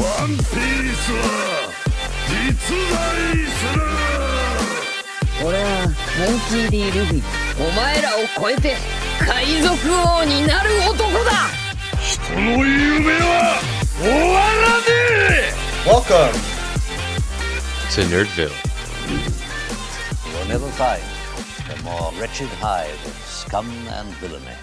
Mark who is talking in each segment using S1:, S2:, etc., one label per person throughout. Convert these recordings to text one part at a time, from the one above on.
S1: ワンピースは実在する。
S2: 俺はモンキー D ルフィ、お前らを超えて海賊王になる男だ。
S1: 人の夢は終わらねえ。
S3: Welcome
S4: to Nerdville.
S5: We'll never find a more wretched hive of scum and villainy.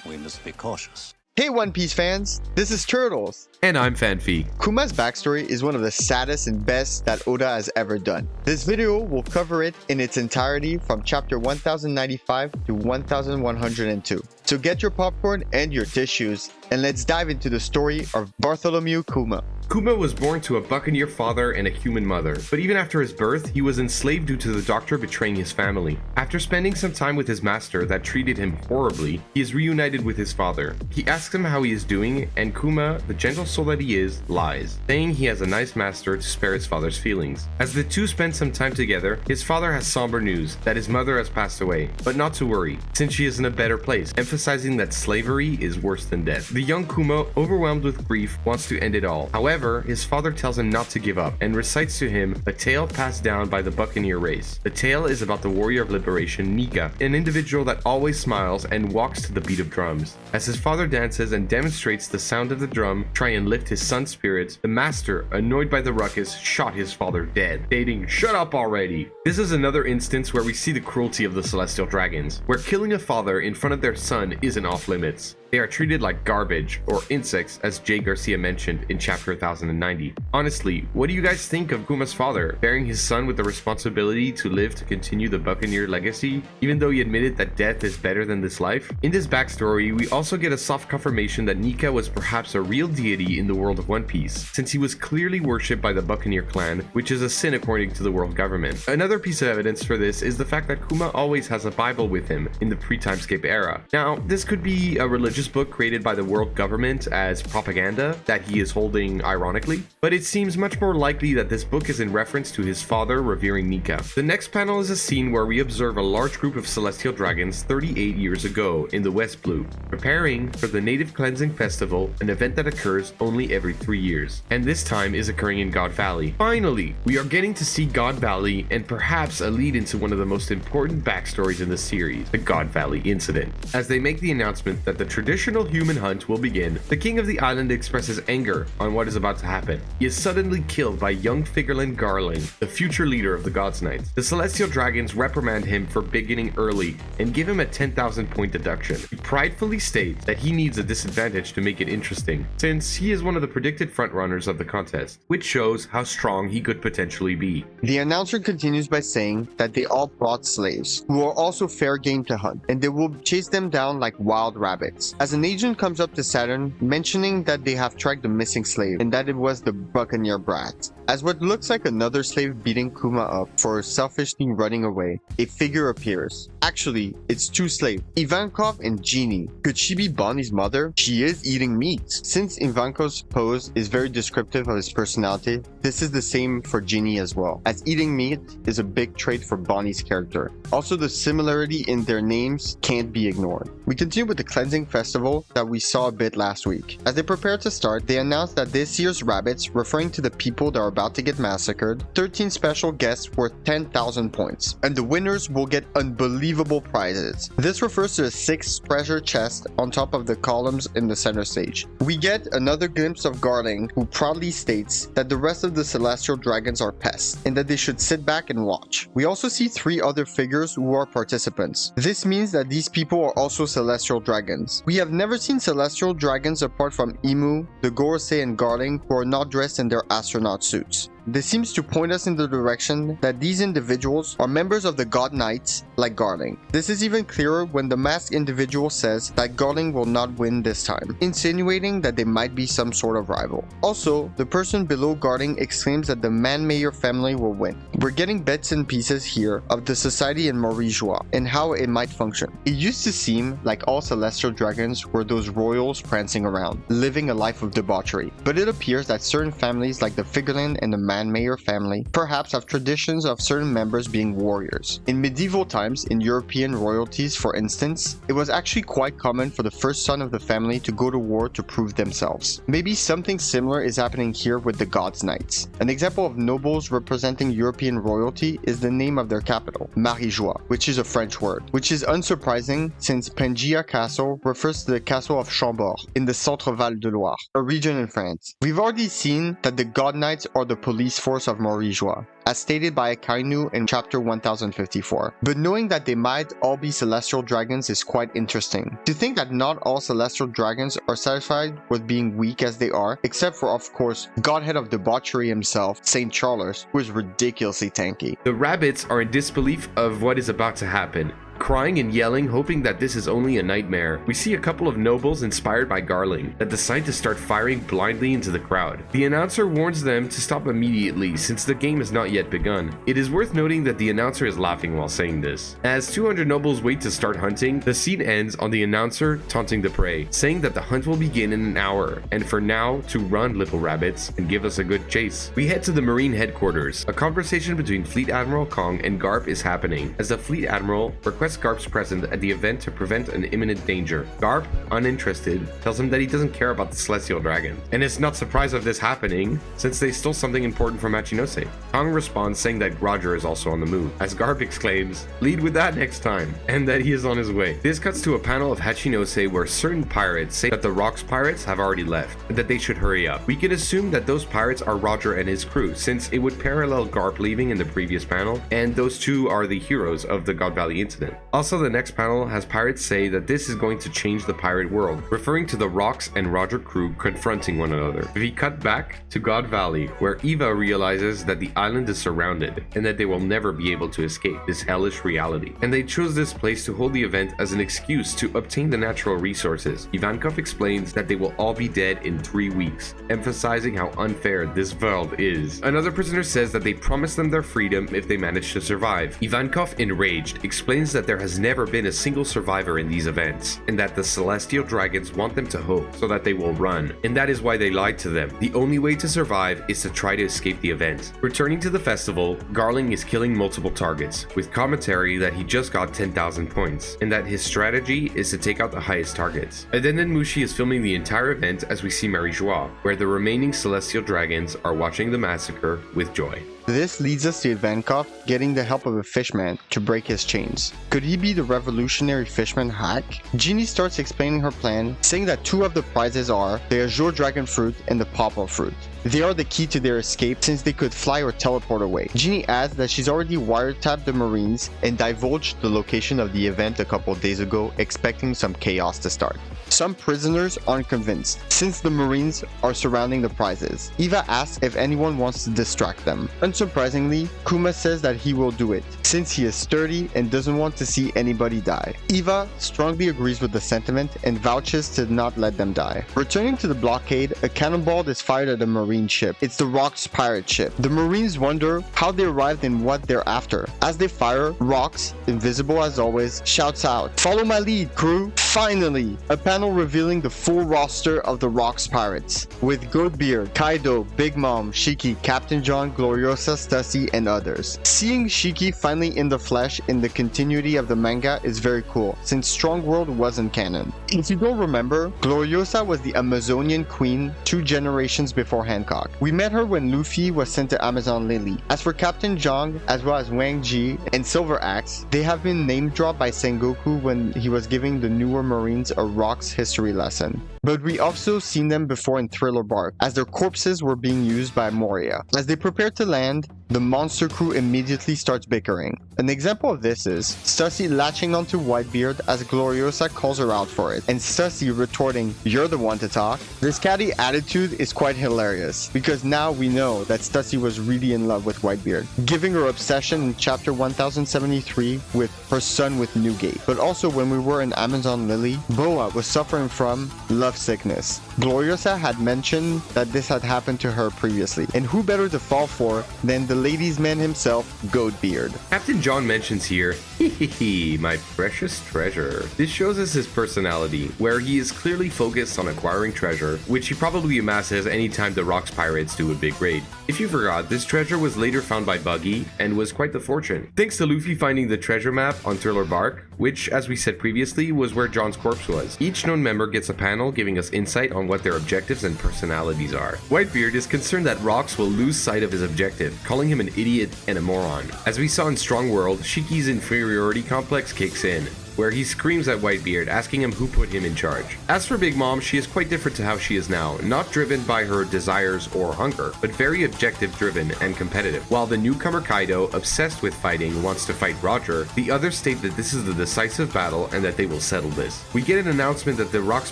S5: We must be cautious.
S3: Hey One Piece fans, this is Turtles.
S4: And I'm Fanfi.
S3: Kuma's backstory is one of the saddest and best that Oda has ever done. This video will cover it in its entirety from chapter 1095 to 1102. So get your popcorn and your tissues, and let's dive into the story of Bartholomew Kuma.
S4: Kuma was born to a buccaneer father and a human mother, but even after his birth, he was enslaved due to the doctor betraying his family. After spending some time with his master that treated him horribly, he is reunited with his father. He asks him how he is doing, and Kuma, the gentle soul that he is, lies, saying he has a nice master to spare his father's feelings. As the two spend some time together, his father has somber news that his mother has passed away, but not to worry, since she is in a better place, emphasizing that slavery is worse than death. The young Kuma, overwhelmed with grief, wants to end it all. However, his father tells him not to give up and recites to him a tale passed down by the buccaneer race. The tale is about the warrior of liberation, Nika, an individual that always smiles and walks to the beat of drums. As his father dances and demonstrates the sound of the drum, try and lift his son's spirits, the master, annoyed by the ruckus, shot his father dead, stating, "Shut up already!" This is another instance where we see the cruelty of the celestial dragons, where killing a father in front of their son isn't off limits. They are treated like garbage or insects, as Jay Garcia mentioned in chapter 1090. Honestly, what do you guys think of Kuma's father, bearing his son with the responsibility to live to continue the buccaneer legacy, even though he admitted that death is better than this life? In this backstory, we also get a soft confirmation that Nika was perhaps a real deity in the world of One Piece, since he was clearly worshipped by the buccaneer clan, which is a sin according to the world government. Another piece of evidence for this is the fact that Kuma always has a Bible with him in the pre-timescape era. Now, this could be a religious book created by the world government as propaganda that he is holding ironically, but it seems much more likely that this book is in reference to his father revering Nika. The next panel is a scene where we observe a large group of celestial dragons 38 years ago in the West Blue, preparing for the native cleansing festival, an event that occurs only every 3 years, and this time is occurring in God Valley. Finally, we are getting to see God Valley and perhaps a lead into one of the most important backstories in the series, the God Valley incident. As they make the announcement that the traditional human hunt will begin, the king of the island expresses anger on what is about to happen. He is suddenly killed by young Figurlin Garling, the future leader of the Gods Knights. The celestial dragons reprimand him for beginning early and give him a 10,000 point deduction. He pridefully states that he needs a disadvantage to make it interesting, since he is one of the predicted frontrunners of the contest, which shows how strong he could potentially be.
S3: The announcer continues by saying that they all brought slaves, who are also fair game to hunt, and they will chase them down like wild rabbits. As an agent comes up to Saturn, mentioning that they have tracked the missing slave, and that it was the buccaneer brat. As what looks like another slave beating Kuma up for selfishly running away, a figure appears. Actually, it's two slaves, Ivankov and Genie. Could she be Bonnie's mother? She is eating meat. Since Ivankov's pose is very descriptive of his personality, this is the same for Genie as well, as eating meat is a big trait for Bonnie's character. Also, the similarity in their names can't be ignored. We continue with the cleansing festival that we saw a bit last week. As they prepare to start, they announce that this year's rabbits, referring to the people that are about to get massacred, 13 special guests worth 10,000 points, and the winners will get unbelievable prizes. This refers to a 6 treasure chest on top of the columns in the center stage. We get another glimpse of Garling, who proudly states that the rest of the celestial dragons are pests, and that they should sit back and watch. We also see 3 other figures who are participants. This means that these people are also celestial dragons. We have never seen celestial dragons apart from Imu, the Gorosei, and Garling, who are not dressed in their astronaut suits. This seems to point us in the direction that these individuals are members of the God Knights like Garling. This is even clearer when the masked individual says that Garling will not win this time, insinuating that they might be some sort of rival. Also, the person below Garling exclaims that the Man-Mayer family will win. We're getting bits and pieces here of the society in Maurijois and how it might function. It used to seem like all celestial dragons were those royals prancing around, living a life of debauchery, but it appears that certain families like the Figurlin and the man-made or family, perhaps have traditions of certain members being warriors. In medieval times, in European royalties for instance, it was actually quite common for the first son of the family to go to war to prove themselves. Maybe something similar is happening here with the God's Knights. An example of nobles representing European royalty is the name of their capital, Marijois, which is a French word, which is unsurprising since Pengia Castle refers to the castle of Chambord in the Centre-Val de Loire, a region in France. We've already seen that the God Knights are the police force of Marijois, as stated by Akainu in chapter 1054. But knowing that they might all be celestial dragons is quite interesting. To think that not all celestial dragons are satisfied with being weak as they are, except for, of course, godhead of debauchery himself, Saint Charles, who is ridiculously tanky.
S4: The rabbits are in disbelief of what is about to happen, crying and yelling, hoping that this is only a nightmare. We see a couple of nobles inspired by Garling that decide to start firing blindly into the crowd. The announcer warns them to stop immediately since the game has not yet begun. It is worth noting that the announcer is laughing while saying this. As 200 nobles wait to start hunting, the scene ends on the announcer taunting the prey, saying that the hunt will begin in an hour, and for now to run, little rabbits, and give us a good chase. We head to the Marine headquarters. A conversation between Fleet Admiral Kong and Garp is happening, as the Fleet Admiral requests Garp's presence at the event to prevent an imminent danger. Garp, uninterested, tells him that he doesn't care about the celestial dragon, and is not surprised of this happening since they stole something important from Hachinose. Kong responds saying that Roger is also on the move, as Garp exclaims, "Lead with that next time," and that he is on his way. This cuts to a panel of Hachinose where certain pirates say that the Rocks pirates have already left, and that they should hurry up. We can assume that those pirates are Roger and his crew, since it would parallel Garp leaving in the previous panel, and those two are the heroes of the God Valley incident. Also, the next panel has pirates say that this is going to change the pirate world, referring to the Rocks and Roger crew confronting one another. We cut back to God Valley, where Eva realizes that the island is surrounded and that they will never be able to escape this hellish reality. And they chose this place to hold the event as an excuse to obtain the natural resources. Ivankov explains that they will all be dead in 3 weeks, emphasizing how unfair this world is. Another prisoner says that they promise them their freedom if they manage to survive. Ivankov, enraged, explains that there has never been a single survivor in these events, and that the celestial dragons want them to hope so that they will run, and that is why they lied to them. The only way to survive is to try to escape the event. Returning to the festival, Garling is killing multiple targets, with commentary that he just got 10,000 points, and that his strategy is to take out the highest targets. Adenen Mushi is filming the entire event as we see Marijois, where the remaining celestial dragons are watching the massacre with joy.
S3: This leads us to Ivankov getting the help of a fishman to break his chains. Could he be the revolutionary fishman Hack? Jeannie starts explaining her plan, saying that 2 of the prizes are the Azure Dragon Fruit and the Pawpaw Fruit. They are the key to their escape since they could fly or teleport away. Jeannie adds that she's already wiretapped the Marines and divulged the location of the event a couple days ago, expecting some chaos to start. Some prisoners aren't convinced, since the Marines are surrounding the prizes. Eva asks if anyone wants to distract them. Unsurprisingly, Kuma says that he will do it, since he is sturdy and doesn't want to see anybody die. Eva strongly agrees with the sentiment and vouches to not let them die. Returning to the blockade, a cannonball is fired at a Marine ship. It's the Rocks pirate ship. The Marines wonder how they arrived and what they're after. As they fire, Rocks, invisible as always, shouts out, "Follow my lead, crew!" Finally, a panel revealing the full roster of the Rocks pirates, with Goatbeard, Kaido, Big Mom, Shiki, Captain John, Gloriosa, Stussy, and others. Seeing Shiki finally in the flesh in the continuity of the manga is very cool, since Strong World wasn't canon. If you don't remember, Gloriosa was the Amazonian queen 2 generations before Hancock. We met her when Luffy was sent to Amazon Lily. As for Captain Zhang, as well as Wang Ji and Silver Axe, they have been name dropped by Sengoku when he was giving the newer Marines a Rocks history lesson. But we also seen them before in Thriller Bark, as their corpses were being used by Moria. As they prepare to land, the monster crew immediately starts bickering. An example of this is Stussy latching onto Whitebeard as Gloriosa calls her out for it, and Stussy retorting, "You're the one to talk." This catty attitude is quite hilarious, because now we know that Stussy was really in love with Whitebeard, giving her obsession in chapter 1073 with her son with Newgate. But also when we were in Amazon Lily, Boa was suffering from love sickness. Gloriosa had mentioned that this had happened to her previously, and who better to fall for than the the ladies' man himself, Goatbeard.
S4: Captain John mentions here, "Hehehe, my precious treasure." This shows us his personality, where he is clearly focused on acquiring treasure, which he probably amasses anytime the Rocks pirates do a big raid. If you forgot, this treasure was later found by Buggy and was quite the fortune, thanks to Luffy finding the treasure map on Turler Bark, which, as we said previously, was where John's corpse was. Each known member gets a panel giving us insight on what their objectives and personalities are. Whitebeard is concerned that Rocks will lose sight of his objective, calling him an idiot and a moron. As we saw in Strong World, Shiki's inferiority complex kicks in, where he screams at Whitebeard, asking him who put him in charge. As for Big Mom, she is quite different to how she is now, not driven by her desires or hunger, but very objective-driven and competitive. While the newcomer Kaido, obsessed with fighting, wants to fight Roger, the others state that this is the decisive battle and that they will settle this. We get an announcement that the Rocks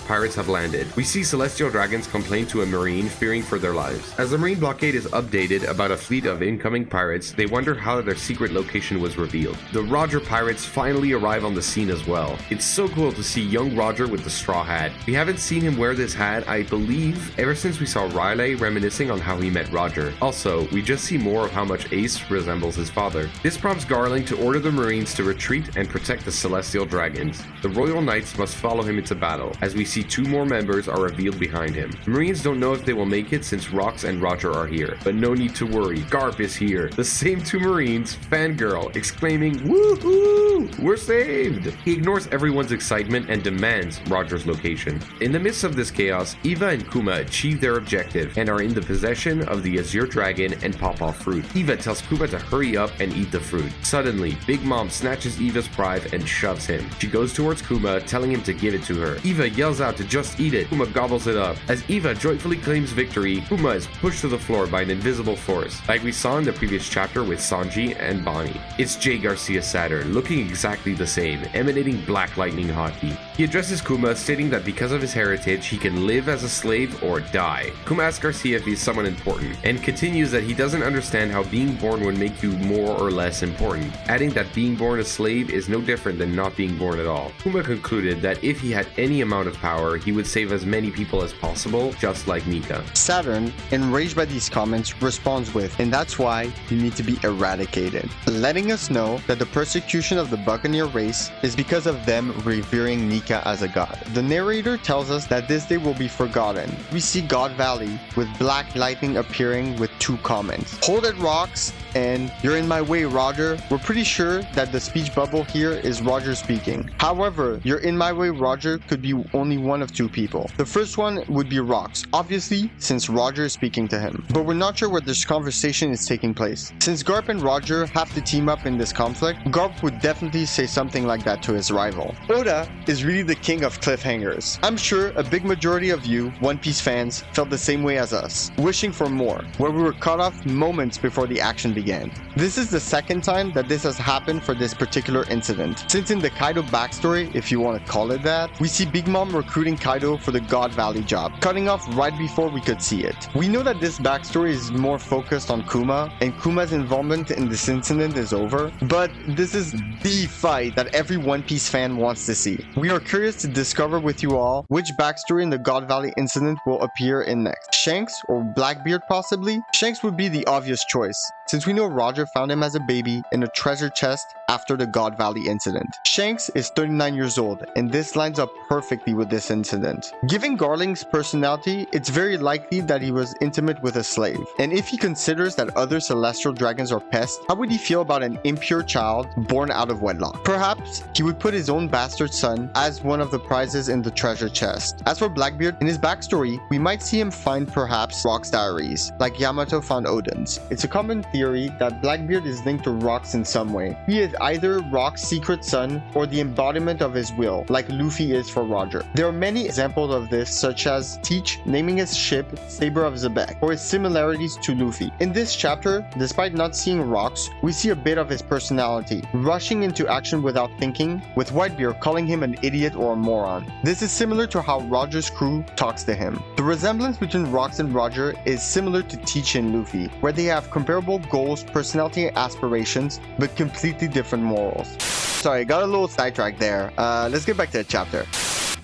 S4: pirates have landed. We see Celestial Dragons complain to a Marine, fearing for their lives. As the Marine blockade is updated about a fleet of incoming pirates, they wonder how their secret location was revealed. The Roger pirates finally arrive on the scene as well. It's so cool to see young Roger with the straw hat. We haven't seen him wear this hat, I believe, ever since we saw Riley reminiscing on how he met Roger. Also, we just see more of how much Ace resembles his father. This prompts Garling to order the Marines to retreat and protect the Celestial Dragons. The Royal Knights must follow him into battle, as we see 2 more members are revealed behind him. Marines don't know if they will make it since Rocks and Roger are here, but no need to worry, Garp is here. The same 2 Marines fangirl, exclaiming, "Woohoo! We're saved!" He ignores everyone's excitement and demands Roger's location. In the midst of this chaos, Eva and Kuma achieve their objective and are in the possession of the Azure Dragon and Pawpaw Fruit. Eva tells Kuma to hurry up and eat the fruit. Suddenly, Big Mom snatches Eva's prize and shoves him. She goes towards Kuma, telling him to give it to her. Eva yells out to just eat it. Kuma gobbles it up. As Eva joyfully claims victory, Kuma is pushed to the floor by an invisible force, like we saw in the previous chapter with Sanji and Bonnie. It's Jay Garcia Saturn, looking exactly the same, emanating black lightning hockey. He addresses Kuma, stating that because of his heritage, he can live as a slave or die. Kuma asks Garcia if he's someone important, and continues that he doesn't understand how being born would make you more or less important, adding that being born a slave is no different than not being born at all. Kuma concluded that if he had any amount of power, he would save as many people as possible, just like Nika.
S3: Saturn, enraged by these comments, responds with, "And that's why you need to be eradicated," letting us know that the persecution of the Buccaneer race is because of them revering Nika as a god. The narrator tells us that this day will be forgotten. We see God Valley with black lightning appearing with 2 comments. "Hold it, Rocks," and "You're in my way, Roger." We're pretty sure that the speech bubble here is Roger speaking. However, "You're in my way, Roger" could be only one of 2 people. The first one would be Rocks, obviously, since Roger is speaking to him. But we're not sure where this conversation is taking place. Since Garp and Roger have to team up in this conflict, Garp would definitely say something like that to his rival. Oda is really the king of cliffhangers. I'm sure a big majority of you, One Piece fans, felt the same way as us, wishing for more, where we were cut off moments before the action began. This is the second time that this has happened for this particular incident, since in the Kaido backstory, if you want to call it that, we see Big Mom recruiting Kaido for the God Valley job, cutting off right before we could see it. We know that this backstory is more focused on Kuma, and Kuma's involvement in this incident is over, but this is the fight that every One Piece fan wants to see. We are curious to discover with you all which backstory in the God Valley incident will appear in next. Shanks or Blackbeard possibly? Shanks would be the obvious choice, since we know Roger found him as a baby in a treasure chest after the God Valley incident. Shanks is 39 years old, and this lines up perfectly with this incident. Given Garling's personality, it's very likely that he was intimate with a slave. And if he considers that other celestial dragons are pests, how would he feel about an impure child born out of wedlock? Perhaps he would put his own bastard son as one of the prizes in the treasure chest. As for Blackbeard, in his backstory, we might see him find perhaps Rock's diaries, like Yamato found Odin's. It's a common theory that Blackbeard is linked to Rocks in some way. He is either Rock's secret son or the embodiment of his will, like Luffy is for Roger. There are many examples of this, such as Teach naming his ship Saber of Zebek, or his similarities to Luffy. In this chapter, despite not seeing Rocks, we see a bit of his personality, rushing into action without thinking, with Whitebeard calling him an idiot or a moron. This is similar to how Roger's crew talks to him. The resemblance between Rocks and Roger is similar to Teach and Luffy, where they have comparable goals, personality, and aspirations, but completely different morals. Sorry, got a little sidetracked there. Let's get back to the chapter.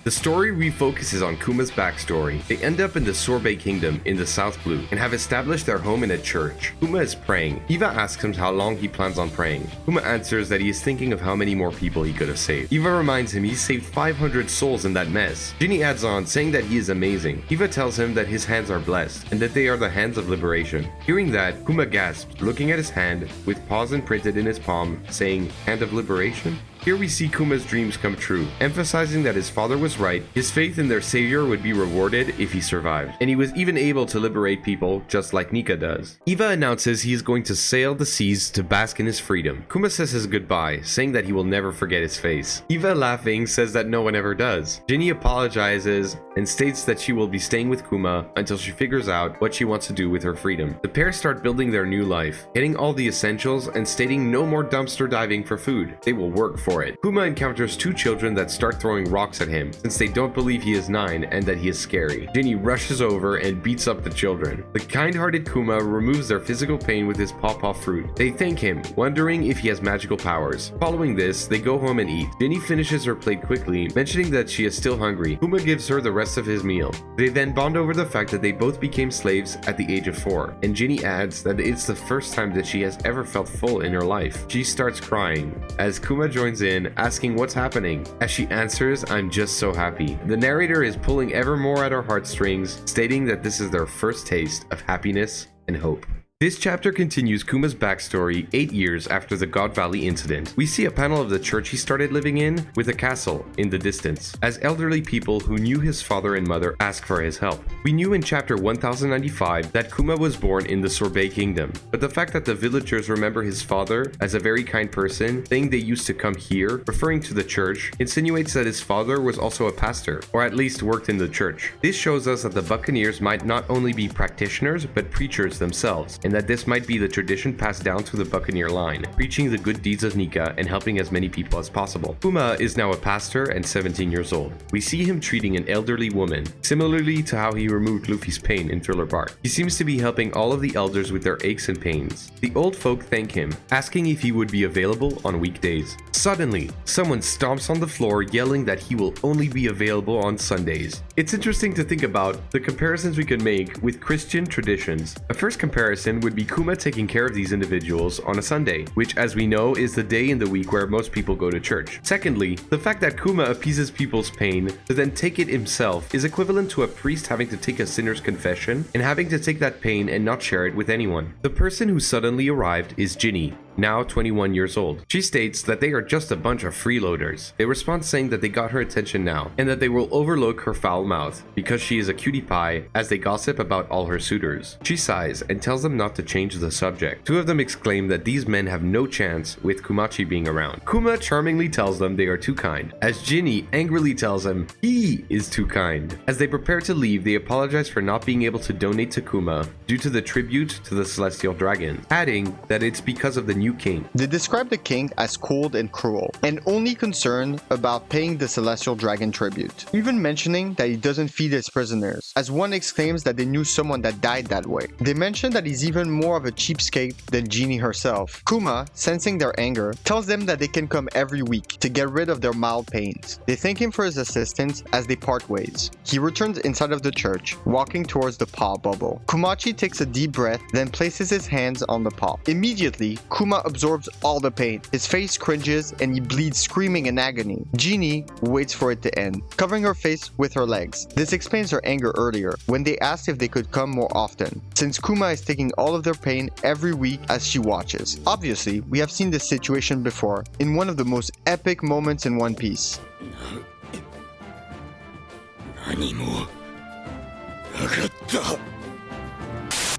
S4: The story refocuses on Kuma's backstory. They end up in the Sorbet Kingdom in the South Blue and have established their home in a church. Kuma is praying. Eva asks him how long he plans on praying. Kuma answers that he is thinking of how many more people he could have saved. Eva reminds him he saved 500 souls in that mess. Ginny adds on, saying that he is amazing. Eva tells him that his hands are blessed and that they are the hands of liberation. Hearing that, Kuma gasps, looking at his hand with paws imprinted in his palm, saying, "Hand of liberation?" Here we see Kuma's dreams come true, emphasizing that his father was right, his faith in their savior would be rewarded if he survived, and he was even able to liberate people just like Nika does. Eva announces he is going to sail the seas to bask in his freedom. Kuma says his goodbye, saying that he will never forget his face. Eva, laughing, says that no one ever does. Ginny apologizes and states that she will be staying with Kuma until she figures out what she wants to do with her freedom. The pair start building their new life, getting all the essentials and stating no more dumpster diving for food. They will work for it. Kuma encounters two children that start throwing rocks at him since they don't believe he is 9 and that he is scary. Ginny rushes over and beats up the children. The kind-hearted Kuma removes their physical pain with his pawpaw fruit. They thank him, wondering if he has magical powers. Following this, they go home and eat. Ginny finishes her plate quickly, mentioning that she is still hungry. Kuma gives her the rest of his meal. They then bond over the fact that they both became slaves at the age of 4, and Ginny adds that it's the first time that she has ever felt full in her life. She starts crying as Kuma joins in, asking what's happening. As she answers, "I'm just so happy." The narrator is pulling ever more at her heartstrings, stating that this is their first taste of happiness and hope. This chapter continues Kuma's backstory 8 years after the God Valley incident. We see a panel of the church he started living in with a castle in the distance, as elderly people who knew his father and mother ask for his help. We knew in chapter 1095 that Kuma was born in the Sorbet Kingdom, but the fact that the villagers remember his father as a very kind person, saying they used to come here, referring to the church, insinuates that his father was also a pastor, or at least worked in the church. This shows us that the Buccaneers might not only be practitioners, but preachers themselves, and that this might be the tradition passed down through the Buccaneer line, preaching the good deeds of Nika and helping as many people as possible. Kuma is now a pastor and 17 years old. We see him treating an elderly woman, similarly to how he removed Luffy's pain in Thriller Bark. He seems to be helping all of the elders with their aches and pains. The old folk thank him, asking if he would be available on weekdays. Suddenly, someone stomps on the floor yelling that he will only be available on Sundays. It's interesting to think about the comparisons we can make with Christian traditions. A first comparison would be Kuma taking care of these individuals on a Sunday, which, as we know, is the day in the week where most people go to church. Secondly, the fact that Kuma appeases people's pain to then take it himself is equivalent to a priest having to take a sinner's confession and having to take that pain and not share it with anyone. The person who suddenly arrived is Ginny, now 21 years old. She states that they are just a bunch of freeloaders. They respond saying that they got her attention now, and that they will overlook her foul mouth because she is a cutie pie, as they gossip about all her suitors. She sighs and tells them not to change the subject. Two of them exclaim that these men have no chance with Kumachi being around. Kuma charmingly tells them they are too kind, as Ginny angrily tells him he is too kind. As they prepare to leave, they apologize for not being able to donate to Kuma due to the tribute to the Celestial Dragon, adding that it's because of the new king.
S3: They describe the king as cold and cruel, and only concerned about paying the Celestial Dragon tribute, even mentioning that he doesn't feed his prisoners, as one exclaims that they knew someone that died that way. They mention that he's even more of a cheapskate than Ginny herself. Kuma, sensing their anger, tells them that they can come every week to get rid of their mild pains. They thank him for his assistance as they part ways. He returns inside of the church, walking towards the paw bubble. Kumachi takes a deep breath, then places his hands on the paw. Immediately, Kuma absorbs all the pain. His face cringes and he bleeds, screaming in agony. Ginny waits for it to end, covering her face with her legs. This explains her anger earlier, when they asked if they could come more often, since Kuma is taking all of their pain every week as she watches. Obviously, we have seen this situation before, in one of the most epic moments in One Piece.
S1: 何もなかった。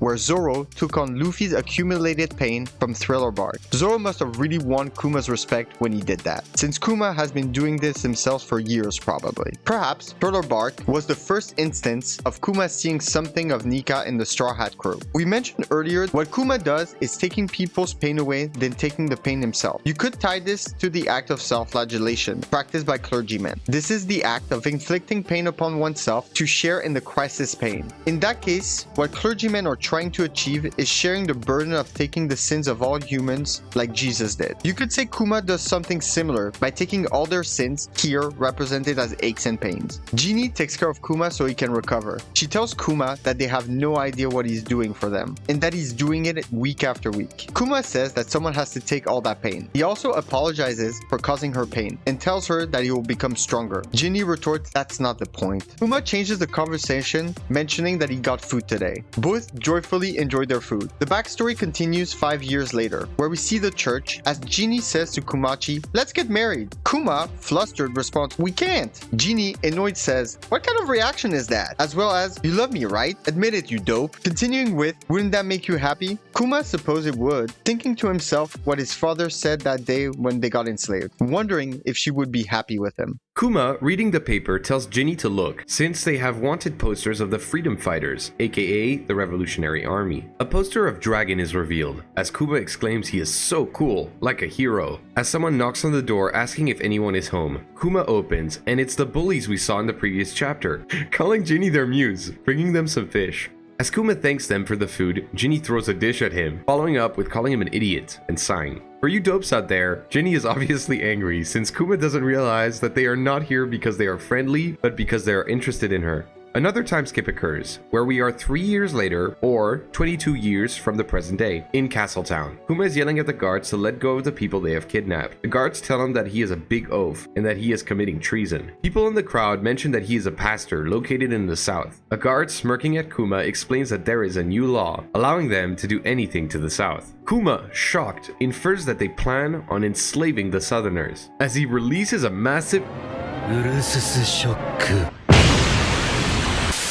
S3: where Zoro took on Luffy's accumulated pain from Thriller Bark. Zoro must have really won Kuma's respect when he did that, since Kuma has been doing this himself for years probably. Perhaps Thriller Bark was the first instance of Kuma seeing something of Nika in the Straw Hat crew. We mentioned earlier, what Kuma does is taking people's pain away, then taking the pain himself. You could tie this to the act of self-flagellation practiced by clergymen. This is the act of inflicting pain upon oneself to share in the crisis pain. In that case, what clergymen are trying to achieve is sharing the burden of taking the sins of all humans like Jesus did. You could say Kuma does something similar by taking all their sins, here represented as aches and pains. Genie takes care of Kuma so he can recover. She tells Kuma that they have no idea what he's doing for them, and that he's doing it week after week. Kuma says that someone has to take all that pain. He also apologizes for causing her pain, and tells her that he will become stronger. Ginny retorts that's not the point. Kuma changes the conversation, mentioning that he got food today. Both joyfully enjoy their food. The backstory continues 5 years later, where we see the church as Ginny says to Kumachi, let's get married. Kuma, flustered, responds, we can't. Ginny, annoyed, says, what kind of reaction is that? As well as, you love me, right? Admit it, you dope. Continuing with, wouldn't that make you happy? Kuma supposed it would, thinking to himself what his father said that day when they got enslaved, wondering if she would be happy with him.
S4: Kuma, reading the paper, tells Ginny to look, since they have wanted posters of the freedom fighters, aka the Revolutionary Army. A poster of Dragon is revealed, as Kuma exclaims he is so cool, like a hero. As someone knocks on the door asking if anyone is home, Kuma opens, and it's the bullies we saw in the previous chapter, calling Ginny their muse, bringing them some fish. As Kuma thanks them for the food, Ginny throws a dish at him, following up with calling him an idiot and sighing. For you dopes out there, Ginny is obviously angry since Kuma doesn't realize that they are not here because they are friendly, but because they are interested in her. Another time skip occurs, where we are 3 years later, or 22 years from the present day, in Castletown. Kuma is yelling at the guards to let go of the people they have kidnapped. The guards tell him that he is a big oaf, and that he is committing treason. People in the crowd mention that he is a pastor located in the south. A guard smirking at Kuma explains that there is a new law, allowing them to do anything to the south. Kuma, shocked, infers that they plan on enslaving the southerners, as he releases a massive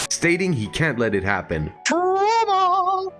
S4: stating he can't let it happen.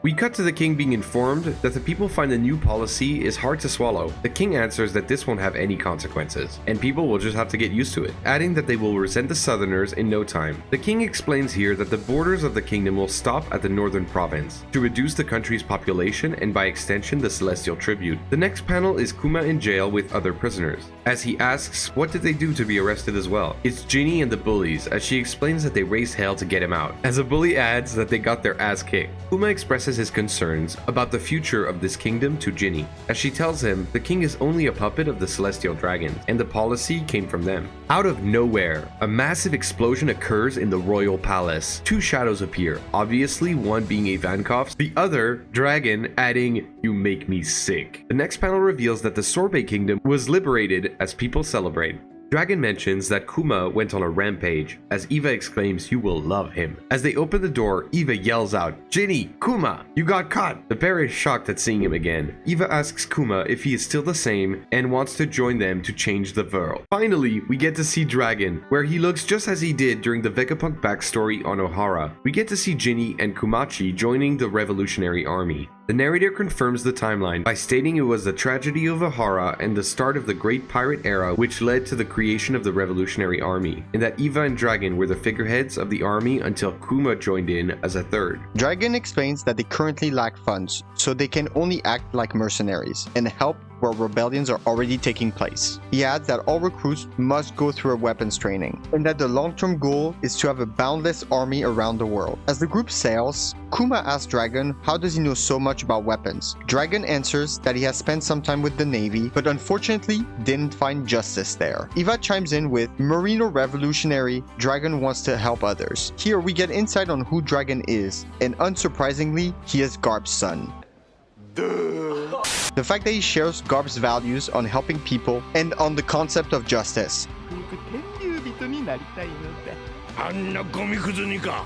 S4: We cut to the king being informed that the people find the new policy is hard to swallow. The king answers that this won't have any consequences, and people will just have to get used to it, adding that they will resent the southerners in no time. The king explains here that the borders of the kingdom will stop at the northern province, to reduce the country's population and by extension the celestial tribute. The next panel is Kuma in jail with other prisoners, as he asks what did they do to be arrested as well. It's Ginny and the bullies, as she explains that they raised hell to get him out, as a bully adds that they got their ass kicked. Kuma expresses his concerns about the future of this kingdom to Ginny, as she tells him the king is only a puppet of the celestial dragon, and the policy came from them. Out of nowhere, a massive explosion occurs in the royal palace. Two shadows appear, obviously one being Ivankov's, the other Dragon, adding, "You make me sick." The next panel reveals that the Sorbet kingdom was liberated as people celebrate. Dragon mentions that Kuma went on a rampage, as Eva exclaims you will love him. As they open the door, Eva yells out, "Ginny, Kuma, you got caught!" The pair is shocked at seeing him again. Eva asks Kuma if he is still the same and wants to join them to change the world. Finally, we get to see Dragon, where he looks just as he did during the Vegapunk backstory on Ohara. We get to see Ginny and Kumachi joining the Revolutionary Army. The narrator confirms the timeline by stating it was the tragedy of Ohara and the start of the Great Pirate Era which led to the creation of the Revolutionary Army, and that Eva and Dragon were the figureheads of the army until Kuma joined in as a third.
S3: Dragon explains that they currently lack funds, so they can only act like mercenaries and help where rebellions are already taking place. He adds that all recruits must go through a weapons training, and that the long-term goal is to have a boundless army around the world. As the group sails, Kuma asks Dragon how does he know so much about weapons. Dragon answers that he has spent some time with the Navy, but unfortunately didn't find justice there. Eva chimes in with, Marino revolutionary, Dragon wants to help others. Here we get insight on who Dragon is, and unsurprisingly, he is Garb's son. The fact that he shares Garb's values on helping people and on the concept of justice.
S1: あんなゴミくずにか